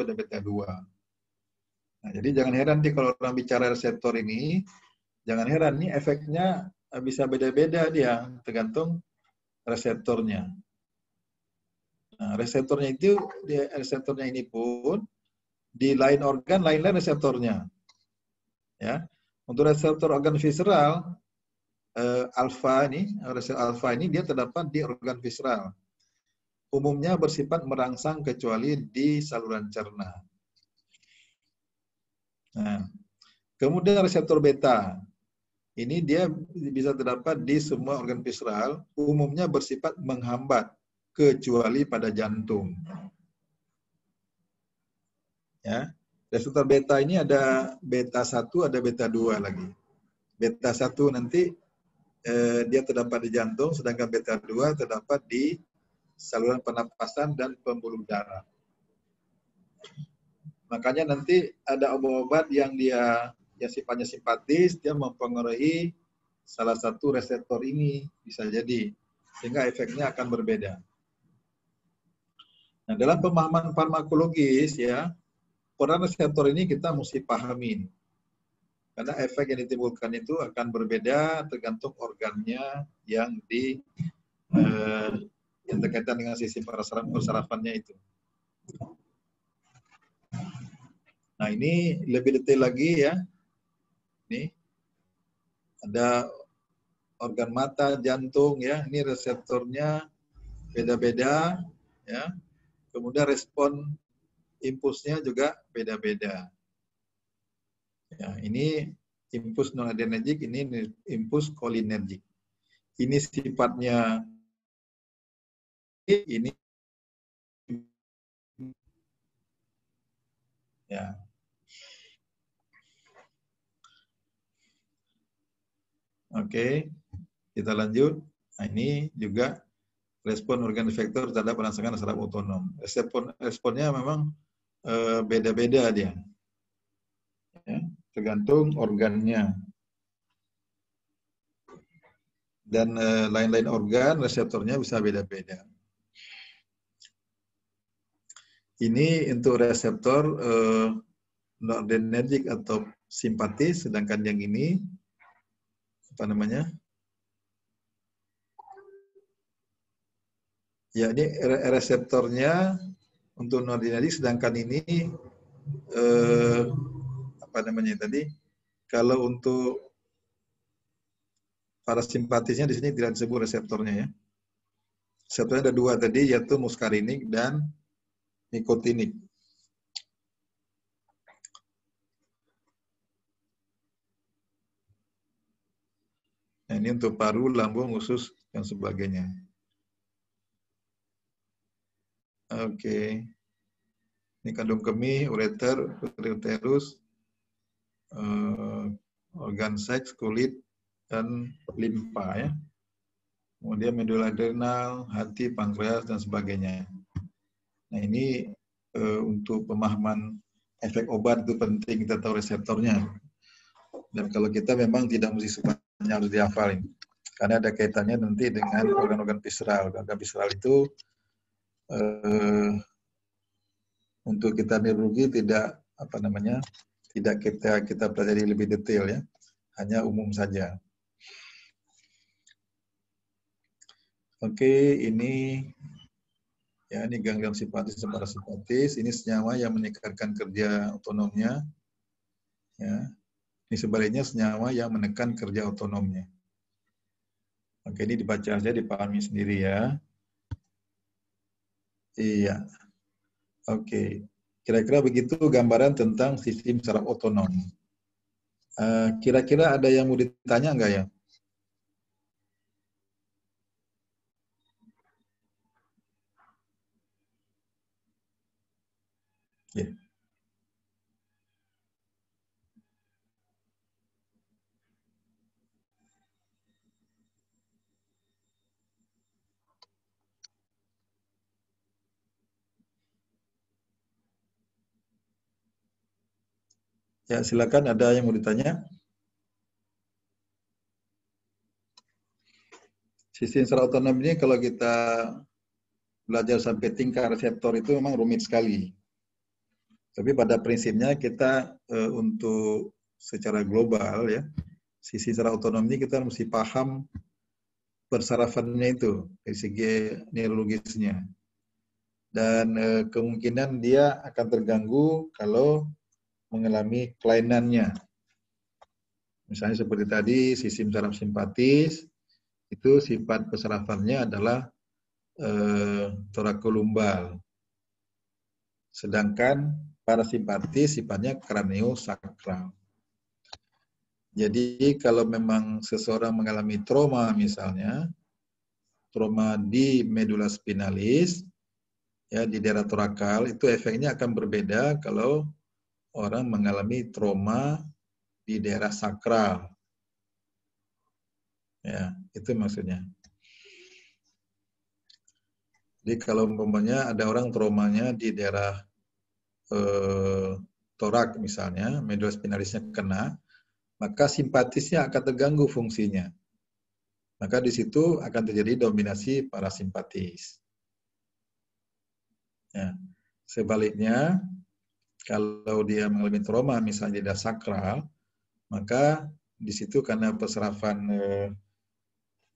ada beta 2. Nah, jadi jangan heran nih kalau orang bicara reseptor ini, jangan heran nih efeknya bisa beda-beda dia, tergantung reseptornya. Nah, reseptornya ini pun di lain organ lain-lain reseptornya. Ya, untuk reseptor organ visceral reseptor alfa ini dia terdapat di organ visceral. Umumnya bersifat merangsang kecuali di saluran cerna. Nah, kemudian reseptor beta ini dia bisa terdapat di semua organ visceral, umumnya bersifat menghambat kecuali pada jantung. Ya, reseptor beta ini ada beta 1, ada beta 2 lagi. Beta 1 nanti dia terdapat di jantung, sedangkan beta 2 terdapat di saluran pernapasan dan pembuluh darah. Makanya nanti ada obat-obat yang sifatnya simpatis, dia mempengaruhi salah satu reseptor ini, bisa jadi, sehingga efeknya akan berbeda. Nah, dalam pemahaman farmakologis ya, peran reseptor ini kita mesti pahamin. Karena efek yang ditimbulkan itu akan berbeda tergantung organnya yang berkaitan dengan sisi persarafannya itu. Nah, ini lebih detail lagi ya. Ini ada organ mata, jantung ya. Ini reseptornya beda-beda ya. Kemudian respon impulsnya juga beda-beda. Ya, ini impuls noradrenergik, ini impuls kolinergik. Ini sifatnya ini ya. Oke, kita lanjut. Nah, ini juga respon organ efektor terhadap rangsangan saraf otonom. Responnya memang beda-beda dia. Ya, tergantung organnya. Dan lain-lain organ reseptornya bisa beda-beda. Ini untuk reseptor noradrenergik atau simpatis, sedangkan yang ini apa namanya? Ya, ini reseptornya untuk noradrenergik, sedangkan ini apa namanya tadi? Kalau untuk parasimpatisnya di sini tidak disebut reseptornya ya. Reseptornya ada dua tadi, yaitu muskarinik dan nikotinik. Nah, ini untuk paru, lambung, usus, dan sebagainya. Oke. Ini kandung kemih, ureter, uterus, organ seks, kulit, dan limpa ya. Kemudian medula adrenal, hati, pankreas, dan sebagainya. Nah, ini untuk pemahaman efek obat itu penting kita tahu reseptornya. Dan kalau kita memang tidak mesti semuanya harus dihafalin. Karena ada kaitannya nanti dengan organ-organ visceral. Organ visceral itu untuk kita neurologi tidak apa namanya, tidak kita pelajari lebih detail ya. Hanya umum saja. Oke, ini ya, ini ganglion simpatis dan parasimpatis. Ini senyawa yang meningkatkan kerja otonomnya. Ya. Ini sebaliknya senyawa yang menekan kerja otonomnya. Oke, ini dibaca saja, dipahami sendiri ya. Iya. Oke. Kira-kira begitu gambaran tentang sistem saraf otonom. Kira-kira ada yang mau ditanya enggak ya? Ya. Ya, silakan, ada yang mau ditanya? Sistem saraf otonom ini kalau kita belajar sampai tingkat reseptor itu memang rumit sekali. Tapi pada prinsipnya kita untuk secara global ya, sisi saraf otonom ini kita mesti paham persarafannya itu dari segi neurologisnya. dan kemungkinan dia akan terganggu kalau mengalami kelainannya. Misalnya seperti tadi sistem saraf simpatis, itu sifat peserafannya adalah torakolumbal. Sedangkan parasimpatis sifatnya kraniosakral. Jadi kalau memang seseorang mengalami trauma misalnya, trauma di medula spinalis, ya di daerah torakal, itu efeknya akan berbeda kalau orang mengalami trauma di daerah sakral. Ya, itu maksudnya. Jadi kalau umpamanya ada orang traumanya di daerah torak misalnya, medula spinalisnya kena, maka simpatisnya akan terganggu fungsinya. Maka di situ akan terjadi dominasi parasimpatis. Ya. Sebaliknya, kalau dia mengalami trauma misalnya di daerah sakral, maka di situ karena peserapan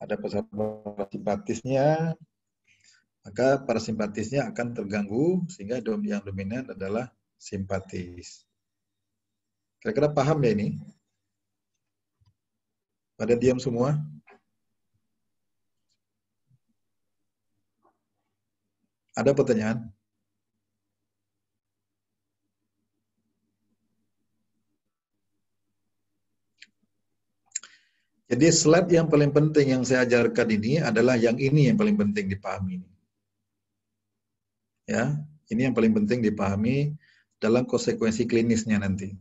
ada peserapan parasimpatisnya, maka parasimpatisnya akan terganggu sehingga yang dominan adalah simpatis. Kira-kira paham ya ini? Pada diam semua? Ada pertanyaan? Jadi slide yang paling penting yang saya ajarkan ini adalah yang ini yang paling penting dipahami. Ya, ini yang paling penting dipahami dalam konsekuensi klinisnya nanti.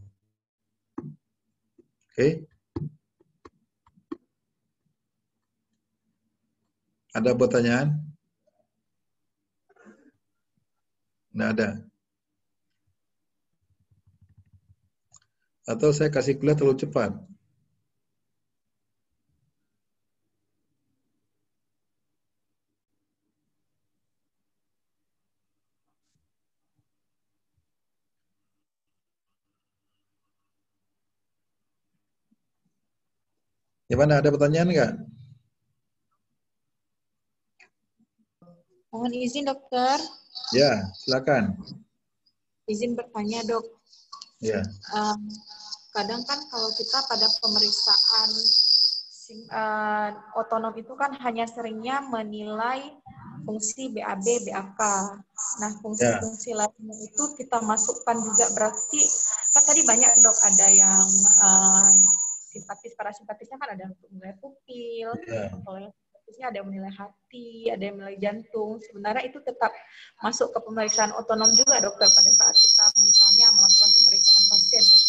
Oke? Ada pertanyaan? Nggak ada. Atau saya kasih kuliah terlalu cepat? Gimana, ada pertanyaan nggak? Mohon izin dokter. Ya, silakan. Izin bertanya dok. Ya. Kadang kan kalau kita pada pemeriksaan otonom itu kan hanya seringnya menilai fungsi BAB, BAK. Nah, fungsi-fungsi lainnya itu kita masukkan juga berarti kan tadi banyak dok, ada yang simpatis, parasimpatisnya kan ada untuk menilai pupil, kalau yang simpatisnya ada yang menilai hati, ada yang menilai jantung. Sebenarnya itu tetap masuk ke pemeriksaan otonom juga dokter pada saat kita misalnya melakukan pemeriksaan pasien dok.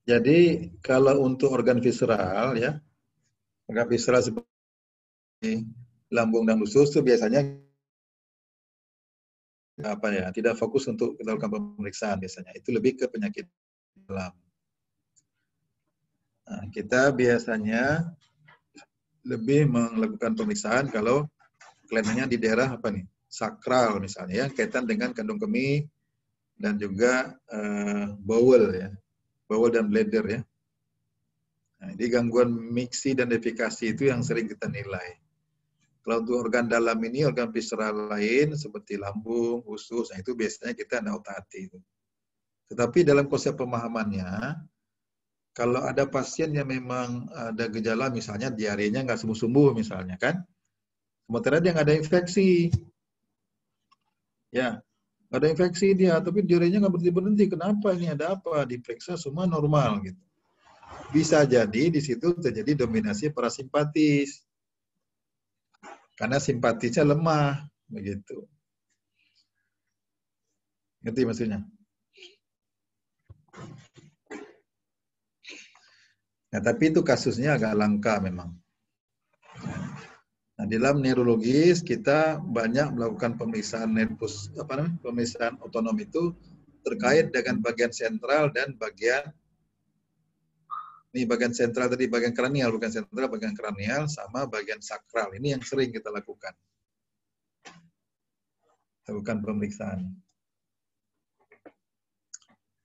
Jadi kalau untuk organ visceral ya, organ visceral seperti lambung dan usus itu biasanya tidak fokus untuk kita lakukan pemeriksaan biasanya. Itu lebih ke penyakit dalam. Nah, kita biasanya lebih melakukan pemeriksaan kalau kelihatannya di daerah sakral misalnya ya, kaitan dengan kandung kemih dan juga bowel ya, bowel dan bladder ya. Nah, di gangguan miksi dan defekasi itu yang sering kita nilai. Kalau untuk organ dalam ini, organ visceral lain seperti lambung, usus, nah itu biasanya kita tidak otak-atik. Tetapi dalam konsep pemahamannya, kalau ada pasien yang memang ada gejala, misalnya diarenya nggak sembuh-sembuh misalnya kan, sementara dia nggak ada infeksi, ya nggak ada infeksi dia, tapi diarenya nggak berhenti-berhenti, kenapa ini, ada apa? Diperiksa semua normal gitu. Bisa jadi di situ terjadi dominasi parasimpatis. Karena simpatisnya lemah, begitu. Ngerti maksudnya? Nah, tapi itu kasusnya agak langka memang. Nah, di dalam neurologis kita banyak melakukan pemeriksaan nervus, pemeriksaan otonom itu terkait dengan bagian sentral dan bagian bagian sentral tadi, bagian kranial, bukan sentral, bagian kranial sama bagian sakral. Ini yang sering kita lakukan. Lakukan pemeriksaan.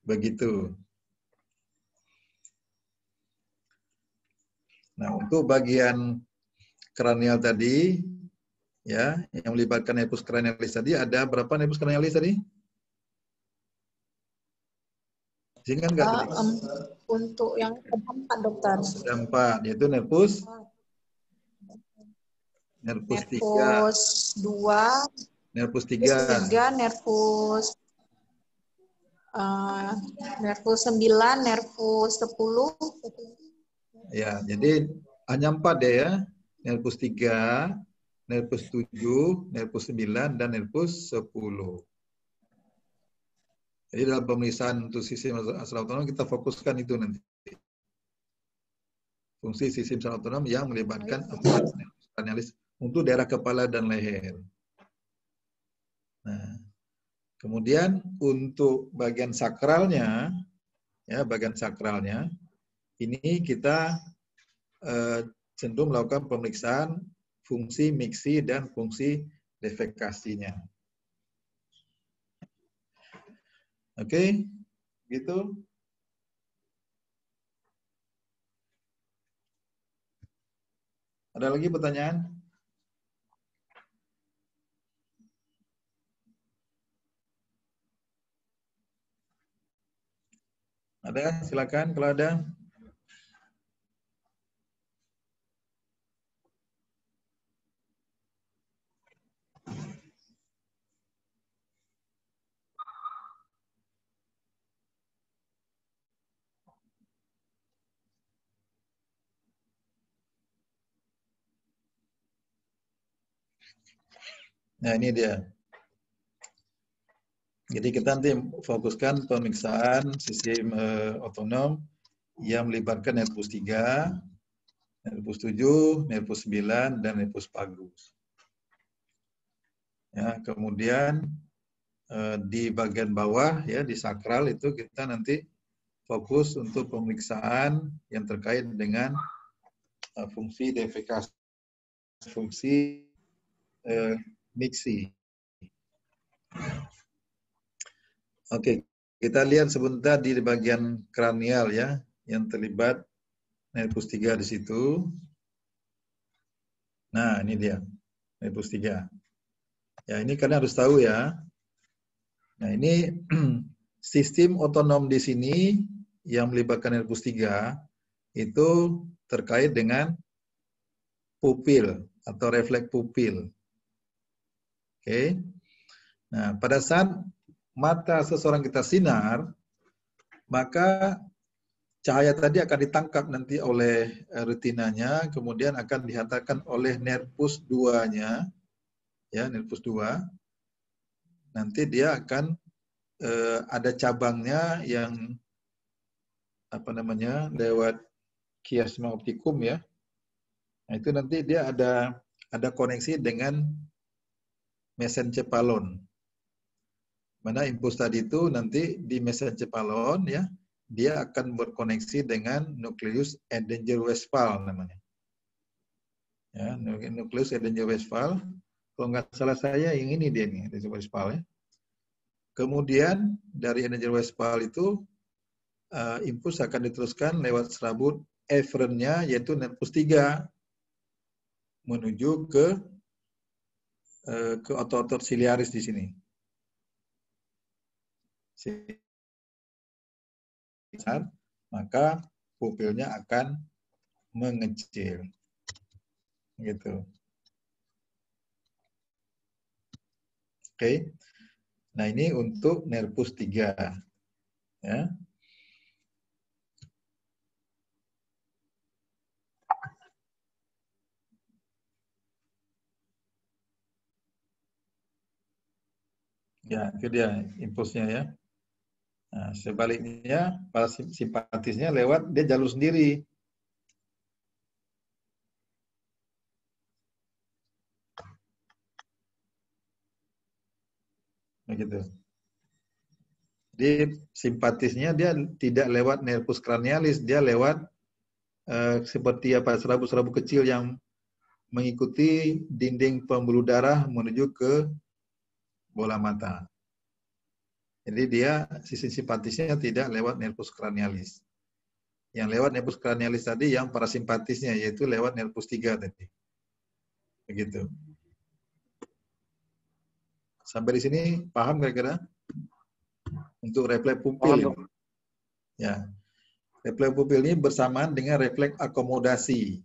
Begitu. Nah, untuk bagian kranial tadi, ya, yang melibatkan nervus cranialis tadi, ada berapa nervus cranialis tadi? Ingat nggak tadi? Untuk yang keempat, dokter. Ada 4, yaitu nervus 3, Nervus 2, nervus 3, nervus 9, nervus 10. ya, jadi hanya 4 deh ya, nervus 3, nervus 7, nervus 9, dan nervus 10. Jadi dalam pemeriksaan untuk sistem sel otonom kita fokuskan itu nanti. Fungsi sistem sel otonom yang melibatkan 4 nervus cranialis untuk daerah kepala dan leher. Nah, kemudian untuk bagian sakralnya, ya bagian sakralnya, ini kita cenderung melakukan pemeriksaan fungsi miksi dan fungsi defekasinya. Oke, gitu. Ada lagi pertanyaan? Ada? Silakan kalau ada. Nah, ini dia. Jadi kita nanti fokuskan pemeriksaan sistem otonom yang melibatkan nervus 3, nervus 7, nervus 9, dan nervus vagus. Ya, kemudian di bagian bawah ya di sakral itu kita nanti fokus untuk pemeriksaan yang terkait dengan fungsi defekasi, fungsi miksi. Oke, kita lihat sebentar di bagian kranial ya, yang terlibat nervus 3 di situ. Nah, ini dia, nervus 3. Ya, ini kalian harus tahu ya. Nah, ini sistem otonom di sini yang melibatkan nervus 3 itu terkait dengan pupil atau refleks pupil. Oke. Nah, pada saat mata seseorang kita sinar, maka cahaya tadi akan ditangkap nanti oleh retinanya, kemudian akan dihantarkan oleh nervus 2-nya, ya, nervus 2. Nanti dia akan ada cabangnya yang lewat kiasma optikum ya. Nah, itu nanti dia ada koneksi dengan mesencephalon. Mana impuls tadi itu nanti di mesencephalon ya, dia akan berkoneksi dengan nukleus Edinger-Westphal namanya. Ya, nukleus Edinger-Westphal. Kalau nggak salah saya yang ini dia nih, Edinger-Westphal ya. Kemudian dari Edinger-Westphal itu impuls akan diteruskan lewat serabut efferentnya yaitu nervus 3 menuju ke otot-otot siliaris di sini. Maka pupilnya akan mengecil. Gitu. Oke. Nah, ini untuk nervus 3. Ya. Ya, itu dia impulsnya ya. Nah, sebaliknya parasimpatisnya lewat dia jalur sendiri. Begitu. Jadi simpatisnya dia tidak lewat nervus cranialis, dia lewat seperti apa serabut-serabut kecil yang mengikuti dinding pembuluh darah menuju ke bola mata. Jadi dia sisi simpatisnya tidak lewat nervus cranialis. Yang lewat nervus cranialis tadi yang parasimpatisnya yaitu lewat nervus 3 tadi. Begitu. Sampai di sini paham kira-kira? Untuk refleks pupil ini. Ya. Refleks pupil ini bersamaan dengan refleks akomodasi.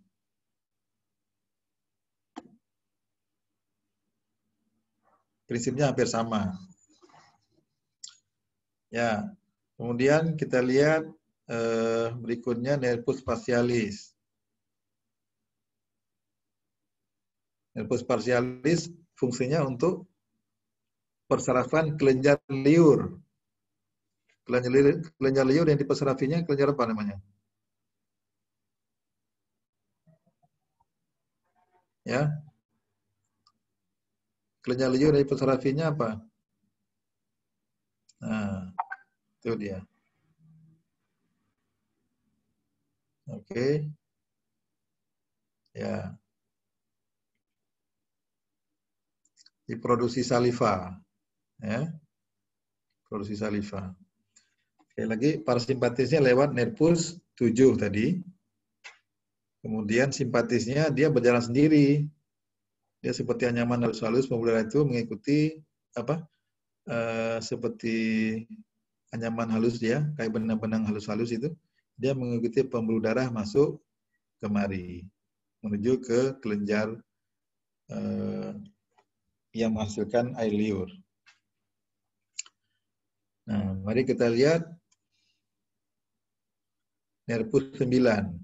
Prinsipnya hampir sama. Ya. Kemudian kita lihat berikutnya nervus facialis. Nervus facialis fungsinya untuk persarafan kelenjar liur. Kelenjar liur yang dipersarafinya kelenjar apa namanya? Ya. Kelenjar liur yang dipersarafinya apa? Nah, itu dia. Oke. Ya. Diproduksi saliva. Ya. Produksi saliva. Sekali lagi, parasimpatisnya lewat nervus 7 tadi. Kemudian simpatisnya dia berjalan sendiri. Dia seperti anyaman halus-halus, pembuluh darah itu mengikuti apa? Seperti anyaman halus dia, kayak benang-benang halus-halus itu. Dia mengikuti pembuluh darah masuk kemari, menuju ke kelenjar yang menghasilkan air liur. Nah, mari kita lihat nervus 9.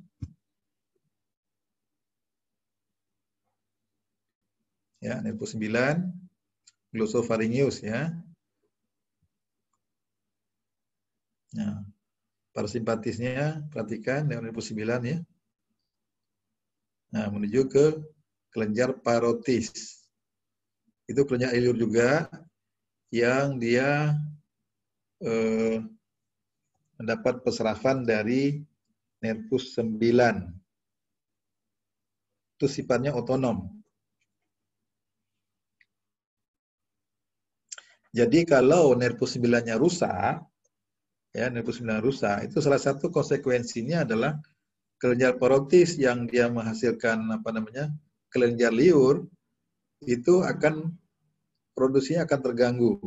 Ya, nervus 9, glosopharyngeus ya. Nah, parasimpatisnya perhatikan nervus 9 ya. Nah, menuju ke kelenjar parotis. Itu kelenjar air liur juga yang dia mendapat persarafan dari nervus 9. Itu sifatnya otonom. Jadi kalau nervus 9-nya rusak, ya nervus 9 rusak, itu salah satu konsekuensinya adalah kelenjar parotis yang dia menghasilkan kelenjar liur itu akan produksinya akan terganggu.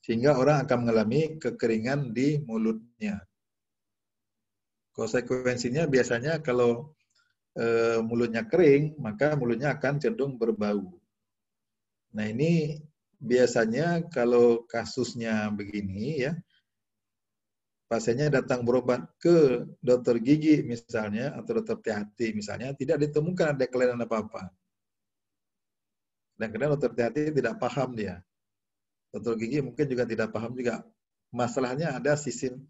Sehingga orang akan mengalami kekeringan di mulutnya. Konsekuensinya biasanya kalau mulutnya kering, maka mulutnya akan cenderung berbau. Nah ini biasanya kalau kasusnya begini ya, pasiennya datang berobat ke dokter gigi misalnya, atau dokter THT misalnya, tidak ditemukan ada kelainan apa-apa. Dan kadang dokter THT tidak paham dia. Dokter gigi mungkin juga tidak paham juga. Masalahnya ada sistem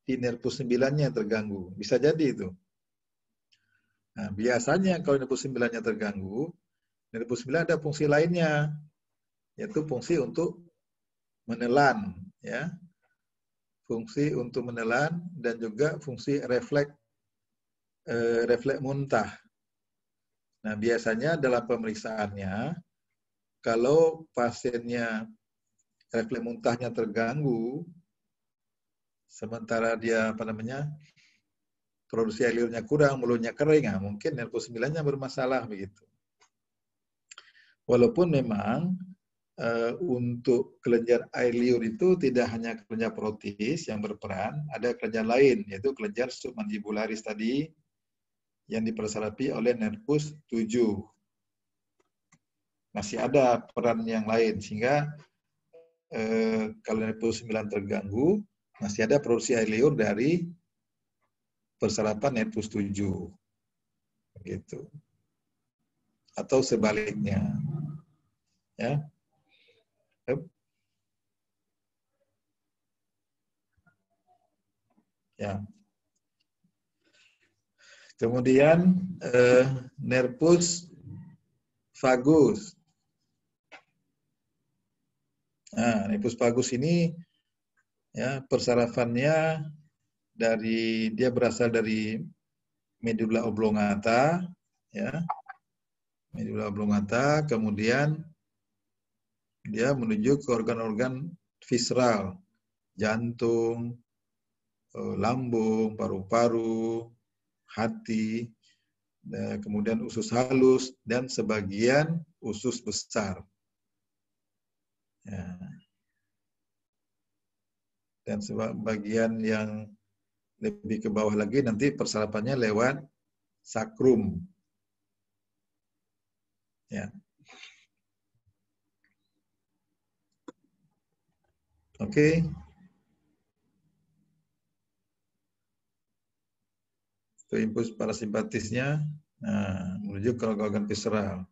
di nervus 9-nya terganggu. Bisa jadi itu. Nah, biasanya kalau nervus 9-nya terganggu, nervus 9 ada fungsi lainnya, yaitu fungsi untuk menelan, ya. Fungsi untuk menelan dan juga fungsi refleks muntah. Nah, biasanya dalam pemeriksaannya, kalau pasiennya refleks muntahnya terganggu, sementara dia produksi air liurnya kurang, mulutnya kering, nah, mungkin nervus 9-nya bermasalah begitu. Walaupun memang untuk kelenjar air liur itu tidak hanya kelenjar parotis yang berperan, ada kelenjar lain, yaitu kelenjar submandibularis tadi yang dipersarafi oleh nervus 7. Masih ada peran yang lain, sehingga kalau nervus 9 terganggu, masih ada produksi air liur dari persarapan nervus 7. Begitu. Atau sebaliknya. Ya. Ya. Kemudian nervus vagus. Nah, nervus vagus ini ya persarafannya dia berasal dari medula oblongata, ya. Medula oblongata, kemudian dia menuju ke organ-organ visceral, jantung, lambung, paru-paru, hati. kemudian usus halus, dan sebagian usus besar. Ya. Dan sebagian yang lebih ke bawah lagi nanti persarapannya lewat sakrum. Ya. Oke. Itu impuls parasimpatisnya, nah, menuju ke organ visceral.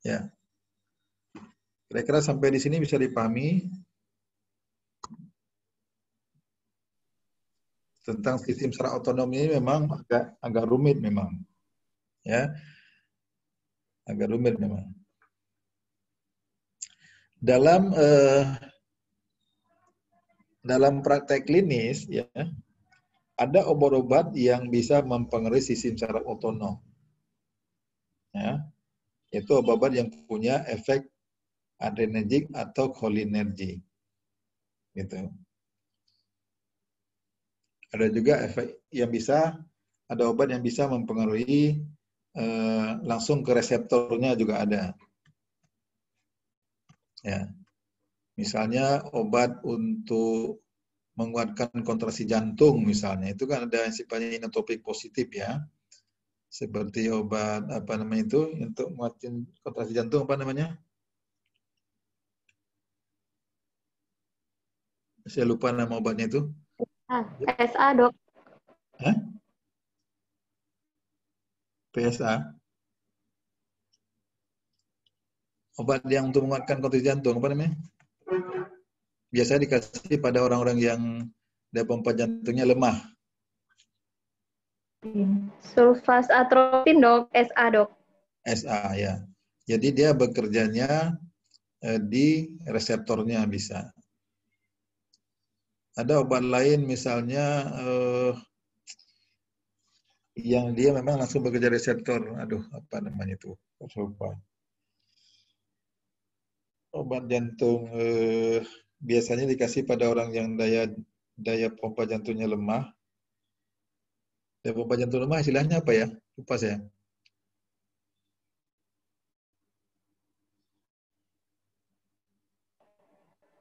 Ya. Kira-kira sampai di sini bisa dipahami tentang sistem secara otonom ini memang agak rumit memang. Ya. Agak rumit memang. Dalam praktek klinis ya, ada obat-obat yang bisa mempengaruhi sistem secara otonom. Ya. Itu obat-obat yang punya efek adrenergik atau cholinergic. Gitu. Ada juga efek yang bisa, ada obat yang bisa mempengaruhi langsung ke reseptornya juga ada. Ya. Misalnya obat untuk menguatkan kontraksi jantung misalnya, itu kan ada yang sifatnya inotropik positif ya. Seperti obat apa namanya itu untuk menguatkan kontraksi jantung apa namanya? Saya lupa nama obatnya itu. PSA, Dok. Hah? PSA. Obat yang untuk menguatkan kontraksi jantung apa namanya? Biasanya dikasih pada orang-orang yang daya pompa jantungnya lemah. Sulfasatropin, Dok. SA, Dok. SA ya. Jadi dia bekerjanya di reseptornya bisa. Ada obat lain misalnya yang dia memang langsung bekerja reseptor. Aduh, apa namanya itu? Lupa. Obat jantung biasanya dikasih pada orang yang daya pompa jantungnya lemah. Daya pompa jantung lemah istilahnya apa ya? Lupa saya.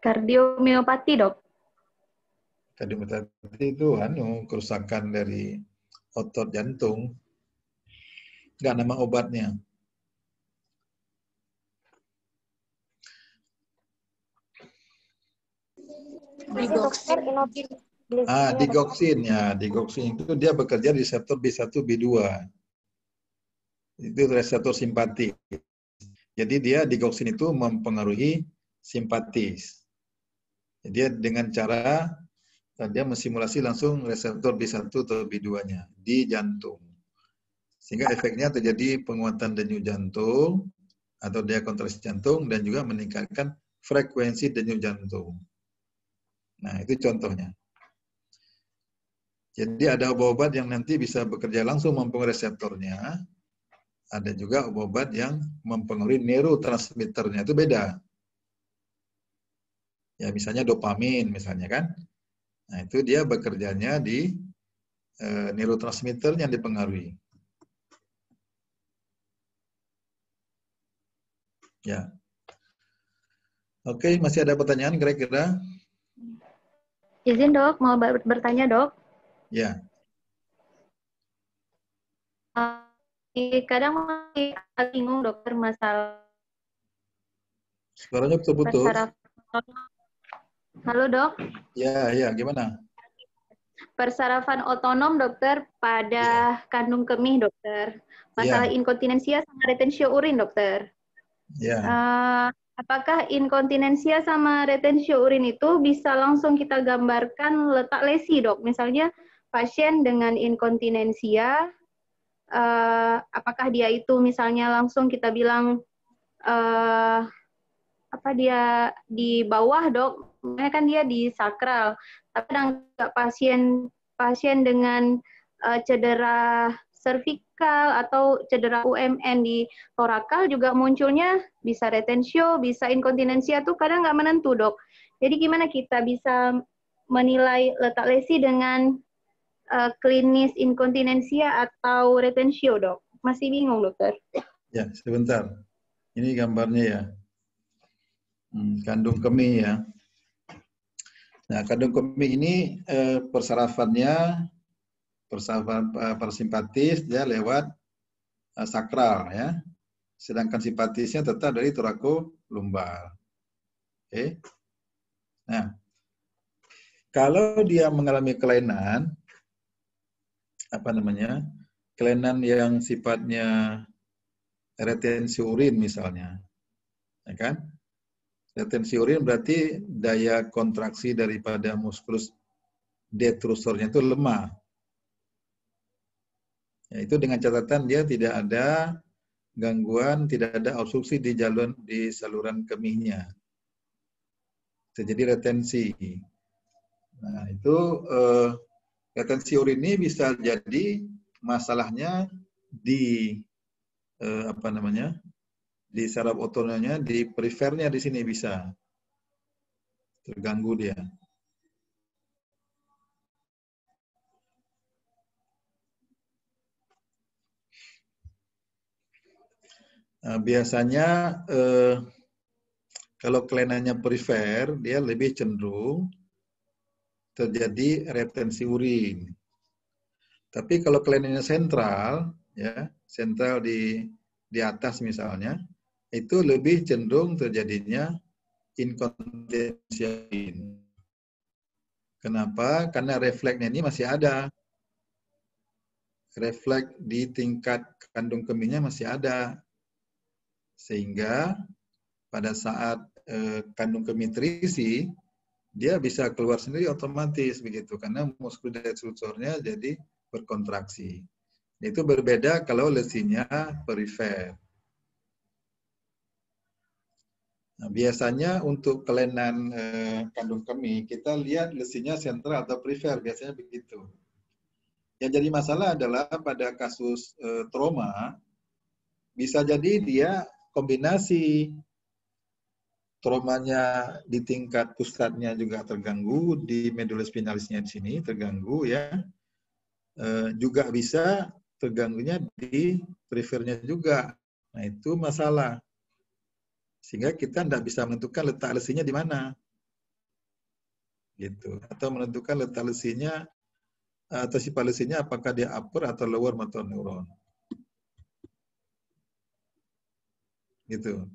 Kardiomiopati, Dok. Kardiomiopati itu kerusakan dari otot jantung. Enggak nama obatnya. Digoxin. Digoxin ya, digoxin itu dia bekerja di reseptor B1, B2. Itu reseptor simpatik. Jadi dia digoxin itu mempengaruhi simpatis. Jadi dia dengan cara dia mensimulasi langsung reseptor B1 atau B2-nya di jantung. Sehingga efeknya terjadi penguatan denyut jantung atau daya kontraksi jantung dan juga meningkatkan frekuensi denyut jantung. Nah, itu contohnya. Jadi ada obat-obat yang nanti bisa bekerja langsung mempengaruhi reseptornya. Ada juga obat-obat yang mempengaruhi neurotransmitternya. Itu beda. Ya, misalnya dopamin misalnya kan. Nah, itu dia bekerjanya di neurotransmitter yang dipengaruhi. Ya. Oke, masih ada pertanyaan kira-kira? Izin, Dok, mau bertanya, Dok. Ya. Kadang masih bingung, Dokter, masalah Suaranya putus-putus. Halo, Dok. Ya, gimana? Persarafan otonom, Dokter, pada kandung kemih, Dokter. Masalah inkontinensia sama retensio urin, Dokter. Ya. Apakah inkontinensia sama retensio urin itu bisa langsung kita gambarkan letak lesi, Dok? Misalnya pasien dengan inkontinensia, apakah dia itu misalnya langsung kita bilang apa dia di bawah, Dok? Makanya kan dia di sakral. Tapi ada pasien dengan cedera servikal atau cedera UMN di torakal juga munculnya bisa retensio, bisa inkontinensia tuh kadang nggak menentu, Dok. Jadi gimana kita bisa menilai letak lesi dengan klinis inkontinensia atau retensio, Dok? Masih bingung, dokter. Ya, sebentar. Ini gambarnya ya. Kandung kemih ya. Nah, kandung kemih ini persarafannya persarafan parasimpatis dia lewat sakral ya. Sedangkan simpatisnya tetap dari torakolumbar. Oke. Nah, kalau dia mengalami kelainan kelainan yang sifatnya retensi urin misalnya, ya kan? Retensi urin berarti daya kontraksi daripada muskulus detrusornya itu lemah. Ya, itu dengan catatan dia tidak ada gangguan, tidak ada obstruksi di saluran kemihnya. Terjadi retensi. Nah, itu retensi urin ini bisa jadi masalahnya di di saraf otonomnya, di perifernya di sini bisa terganggu dia. Nah, biasanya kalau kelainannya perifer, dia lebih cenderung terjadi retensi urin. Tapi kalau kelainannya sentral, ya sentral di atas misalnya, itu lebih cenderung terjadinya inkontinensia. Kenapa? Karena refleksnya ini masih ada. Refleks di tingkat kandung kemihnya masih ada. Sehingga pada saat kandung kemih terisi, dia bisa keluar sendiri otomatis begitu. Karena muskulus detrusornya jadi berkontraksi. Itu berbeda kalau lesinya perifer. Nah, biasanya untuk kelainan kandung kemih, kita lihat lesinya sentral atau perifer, biasanya begitu. Yang jadi masalah adalah pada kasus trauma, bisa jadi dia kombinasi traumanya di tingkat pusatnya juga terganggu, di medulus spinalisnya di sini terganggu ya. Juga bisa terganggunya di perifernya juga. Nah, itu masalah. Sehingga kita tidak bisa menentukan letak lesinya di mana. Gitu. Atau menentukan letak lesinya atau sifat lesinya apakah dia upper atau lower motor neuron. Gitu.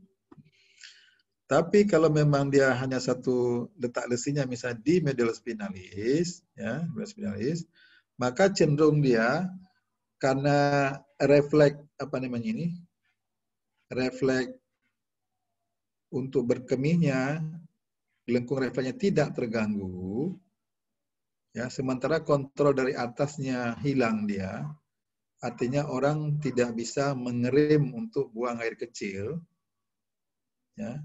Tapi kalau memang dia hanya satu letak lesinya misalnya di medulus spinalis, ya, medulus spinalis, maka cenderung dia karena refleks refleks untuk berkemihnya, lengkung refleksnya tidak terganggu, ya, sementara kontrol dari atasnya hilang dia, artinya orang tidak bisa mengerem untuk buang air kecil, ya.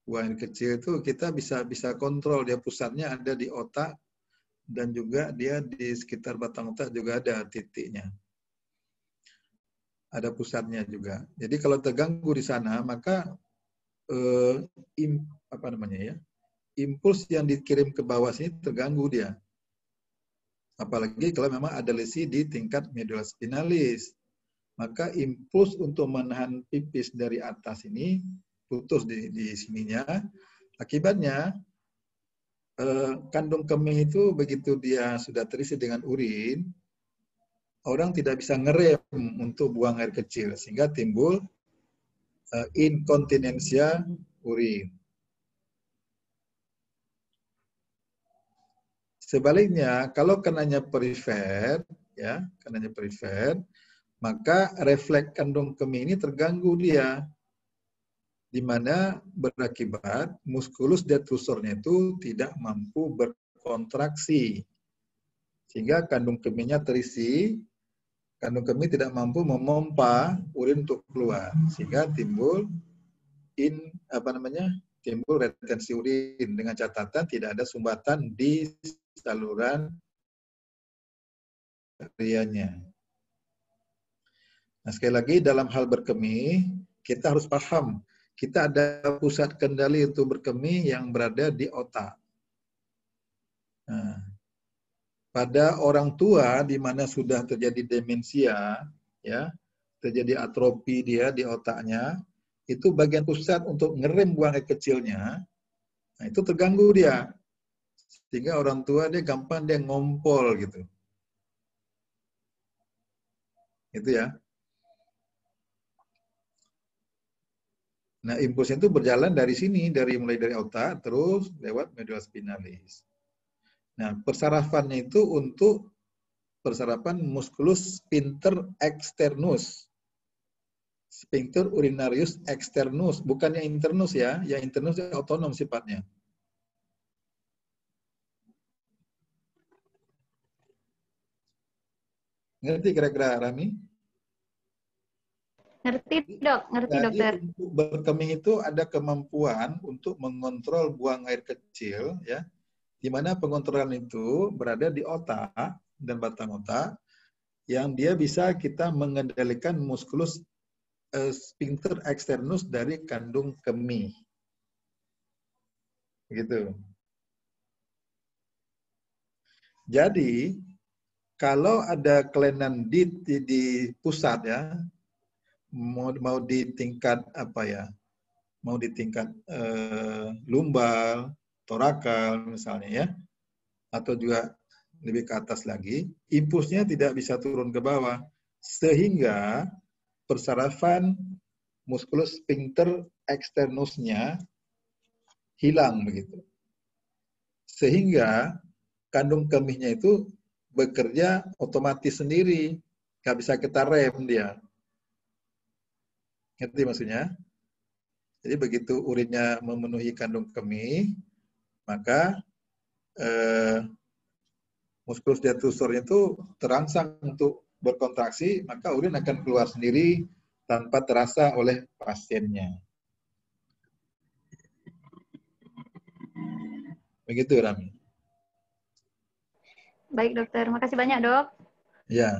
Buang air kecil itu kita bisa kontrol, dia pusatnya ada di otak dan juga dia di sekitar batang otak juga ada titiknya. Ada pusatnya juga. Jadi kalau terganggu di sana, maka impuls yang dikirim ke bawah sini terganggu dia. Apalagi kalau memang ada lesi di tingkat medulus spinalis. Maka impuls untuk menahan pipis dari atas ini putus di sininya. Akibatnya kandung kemih itu begitu dia sudah terisi dengan urin, orang tidak bisa ngerem untuk buang air kecil, sehingga timbul inkontinensia urin. Sebaliknya, kalau kenanya perifer, ya, kenanya perifer, maka refleks kandung kemih ini terganggu dia, di mana berakibat muskulus detrusornya itu tidak mampu berkontraksi. Sehingga kandung kemihnya terisi, kandung kemih tidak mampu memompa urin untuk keluar. Sehingga timbul timbul retensi urin dengan catatan tidak ada sumbatan di saluran rianya. Nah, sekali lagi dalam hal berkemih, kita harus paham kita ada pusat kendali untuk berkemih yang berada di otak. Nah, pada orang tua di mana sudah terjadi demensia, ya, terjadi atrofi dia di otaknya, itu bagian pusat untuk ngerem buang air kecilnya, nah itu terganggu dia. Sehingga orang tua dia gampang dia ngompol gitu. Itu ya. Nah, impulsnya itu berjalan dari sini, mulai dari otak, terus lewat medulla spinalis. Nah, persarafannya itu untuk persarapan musculus sphincter externus. Sphincter urinarius externus, bukan yang internus ya. Yang internus itu otonom sifatnya. Ngerti kira-kira, Rami? Ngerti dok, ngerti Jadi dokter. untuk berkemih itu ada kemampuan untuk mengontrol buang air kecil, ya, di mana pengontrolan itu berada di otak dan batang otak, yang dia bisa kita mengendalikan musculus sphincter externus dari kandung kemih. Gitu. Jadi kalau ada kelainan di pusat ya, mau di tingkat apa ya, mau di tingkat lumbal, torakal misalnya ya, atau juga lebih ke atas lagi, impulsnya tidak bisa turun ke bawah, sehingga persarafan musculus sphincter externusnya hilang begitu. Sehingga kandung kemihnya itu bekerja otomatis sendiri, nggak bisa kita rem dia. Ngerti maksudnya? Jadi begitu urinnya memenuhi kandung kemih, maka muskulus diatusornya itu terangsang untuk berkontraksi, maka urin akan keluar sendiri tanpa terasa oleh pasiennya. Begitu, Rami. Baik dokter, makasih banyak dok. Ya.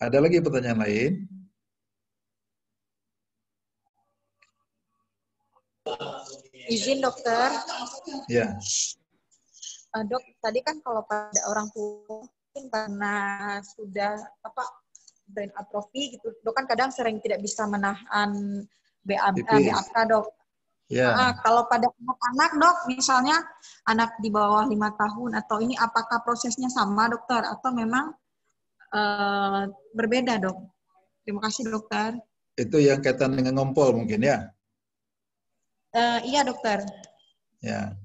Ada lagi pertanyaan lain? Izin dokter. Ya. Dok, tadi kan kalau pada orang tua mungkin karena sudah brain atrophy gitu, dok kan kadang sering tidak bisa menahan BAK dok. Ya. Kalau pada anak-anak dok, misalnya anak di bawah 5 tahun atau ini, apakah prosesnya sama dokter atau memang berbeda dok? Terima kasih dokter. Itu yang kaitan dengan ngompol mungkin ya? Iya dokter. Ya.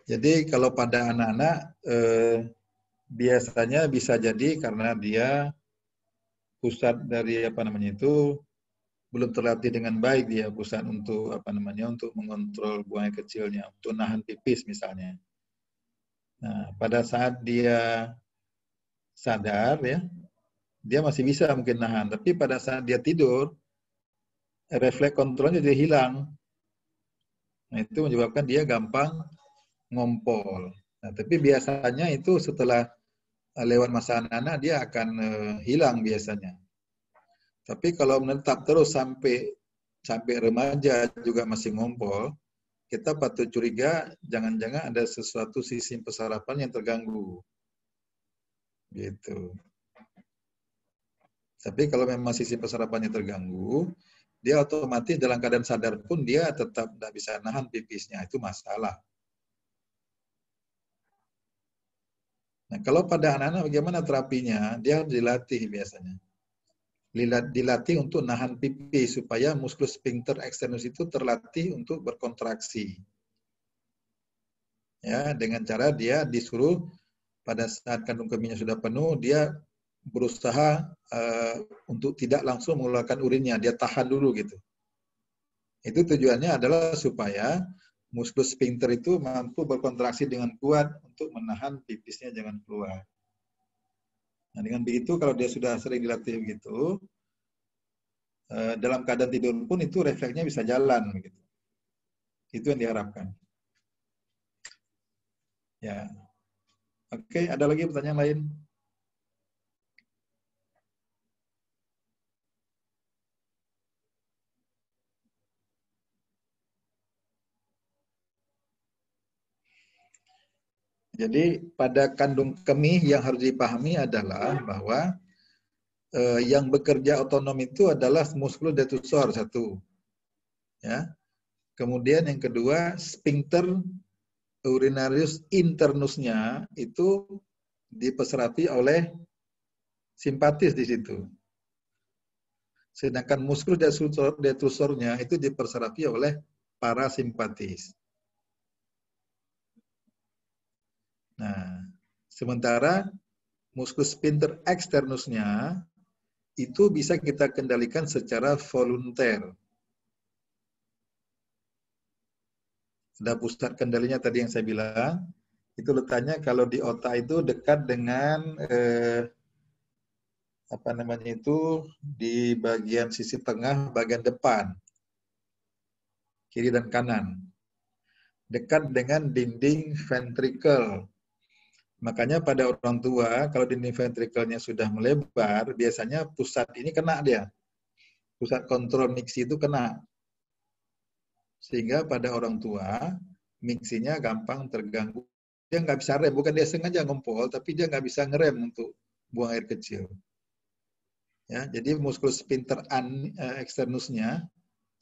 Jadi kalau pada anak-anak biasanya bisa jadi karena dia pusat dari itu belum terlatih dengan baik, dia pusat untuk untuk mengontrol buang air kecilnya, untuk nahan pipis misalnya. Nah, pada saat dia sadar ya, dia masih bisa mungkin nahan, tapi pada saat dia tidur, refleks kontrolnya jadi hilang. Nah, itu menyebabkan dia gampang ngompol. Nah, tapi biasanya itu setelah lewat masa anak-anak dia akan hilang biasanya. Tapi kalau menetap terus sampai remaja juga masih ngompol, kita patut curiga jangan-jangan ada sesuatu sistem persarapan yang terganggu. Gitu. Tapi kalau memang sistem persarapannya terganggu, dia otomatis dalam keadaan sadar pun dia tetap tidak bisa nahan pipisnya. Itu masalah. Nah, kalau pada anak-anak bagaimana terapinya? Dia harus dilatih biasanya. Dilatih untuk nahan pipis supaya muskulus sphincter externus itu terlatih untuk berkontraksi. Ya, dengan cara dia disuruh pada saat kandung kemihnya sudah penuh, dia berusaha untuk tidak langsung mengeluarkan urinnya, dia tahan dulu gitu. Itu tujuannya adalah supaya muskulus sphincter itu mampu berkontraksi dengan kuat untuk menahan pipisnya jangan keluar. Nah, dengan begitu kalau dia sudah sering dilatih begitu, dalam keadaan tidur pun itu refleksnya bisa jalan gitu. Itu yang diharapkan. Ya. Oke, ada lagi pertanyaan lain? Jadi pada kandung kemih yang harus dipahami adalah bahwa yang bekerja otonom itu adalah musculus detusor satu, ya. Kemudian yang kedua, sphincter urinarius internusnya itu diperserapi oleh simpatis di situ. Sedangkan muskulus detusornya itu diperserapi oleh parasimpatis. Nah, sementara muskulus sphincter externusnya itu bisa kita kendalikan secara volunter. Ada pusat kendalinya tadi yang saya bilang, itu letaknya kalau di otak itu dekat dengan di bagian sisi tengah, bagian depan, kiri dan kanan, dekat dengan dinding ventricle. Makanya pada orang tua, kalau dinding ventrikelnya sudah melebar, biasanya pusat ini kena dia. Pusat kontrol miksi itu kena. Sehingga pada orang tua, miksinya gampang terganggu. Dia nggak bisa rem, bukan dia sengaja ngompol, tapi dia nggak bisa ngerem untuk buang air kecil. Ya, jadi muskulus sphincter externusnya,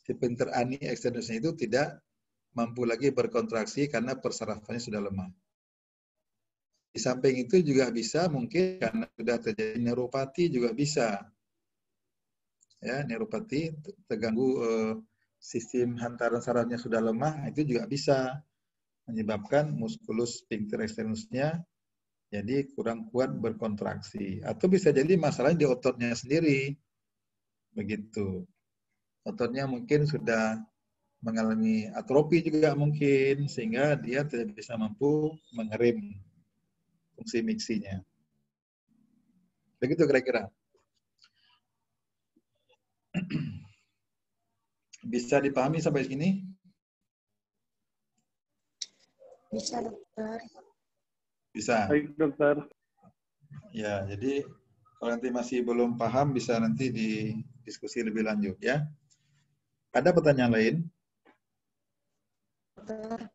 sphincter ani externusnya itu tidak mampu lagi berkontraksi karena persarafannya sudah lemah. Di samping itu juga bisa mungkin karena sudah terjadi neuropati juga bisa. Ya, neuropati terganggu sistem hantaran sarafnya sudah lemah, itu juga bisa menyebabkan muskulus sphincter externusnya jadi kurang kuat berkontraksi. Atau bisa jadi masalah di ototnya sendiri. Begitu. Ototnya mungkin sudah mengalami atrofi juga mungkin, sehingga dia tidak bisa mampu mengerem fungsi miksinya. Begitu kira-kira. Bisa dipahami sampai sini? Bisa, dokter. Bisa. Baik, dokter. Ya, jadi kalau nanti masih belum paham bisa nanti didiskusi lebih lanjut ya. Ada pertanyaan lain? Dokter.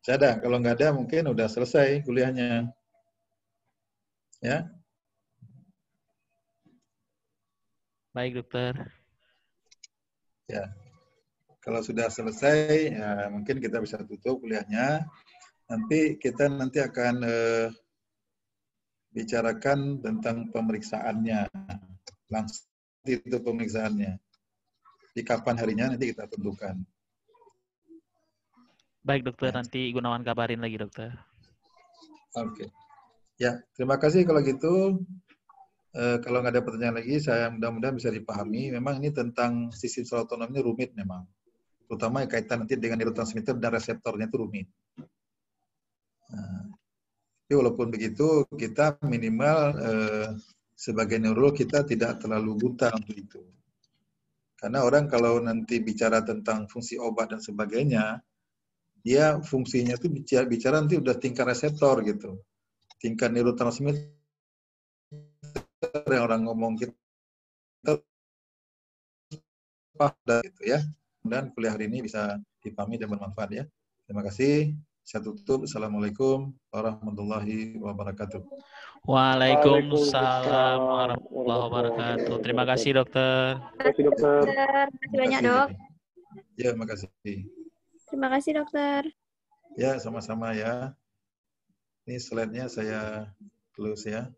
Saya ada, kalau nggak ada mungkin udah selesai kuliahnya. Ya. Baik, dokter. Ya. Kalau sudah selesai, ya mungkin kita bisa tutup kuliahnya. Nanti kita akan bicarakan tentang pemeriksaannya. Langsung itu pemeriksaannya. Di kapan harinya nanti kita tentukan. Baik, dokter. Ya. Nanti Gunawan kabarin lagi, dokter. Oke. Ya, terima kasih kalau gitu. Kalau nggak ada pertanyaan lagi, saya mudah-mudahan bisa dipahami. Memang ini tentang sistem sel otonom ini rumit memang. Terutama kaitan nanti dengan neurotransmitter dan reseptornya itu rumit. Nah, tapi walaupun begitu, kita minimal sebagai neurolog kita tidak terlalu buta untuk itu. Karena orang kalau nanti bicara tentang fungsi obat dan sebagainya, dia fungsinya itu bicara nanti udah tingkat reseptor gitu. Tingkat neurotransmitter yang orang ngomong kita pada gitu ya. Dan kuliah hari ini bisa dipahami dan bermanfaat ya. Terima kasih. Saya tutup. Assalamualaikum warahmatullahi wabarakatuh. Waalaikumsalam warahmatullahi wabarakatuh. Terima kasih, dokter. Terima kasih, dokter. Terima kasih banyak, dok. Ya, makasih. Terima kasih, dokter. Ya, sama-sama ya. Ini slide-nya saya close ya.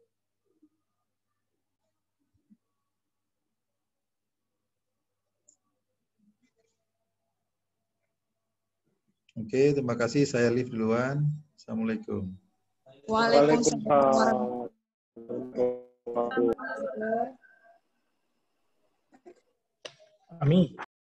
Oke, terima kasih. Saya leave duluan. Assalamualaikum. Waalaikumsalam. Amin.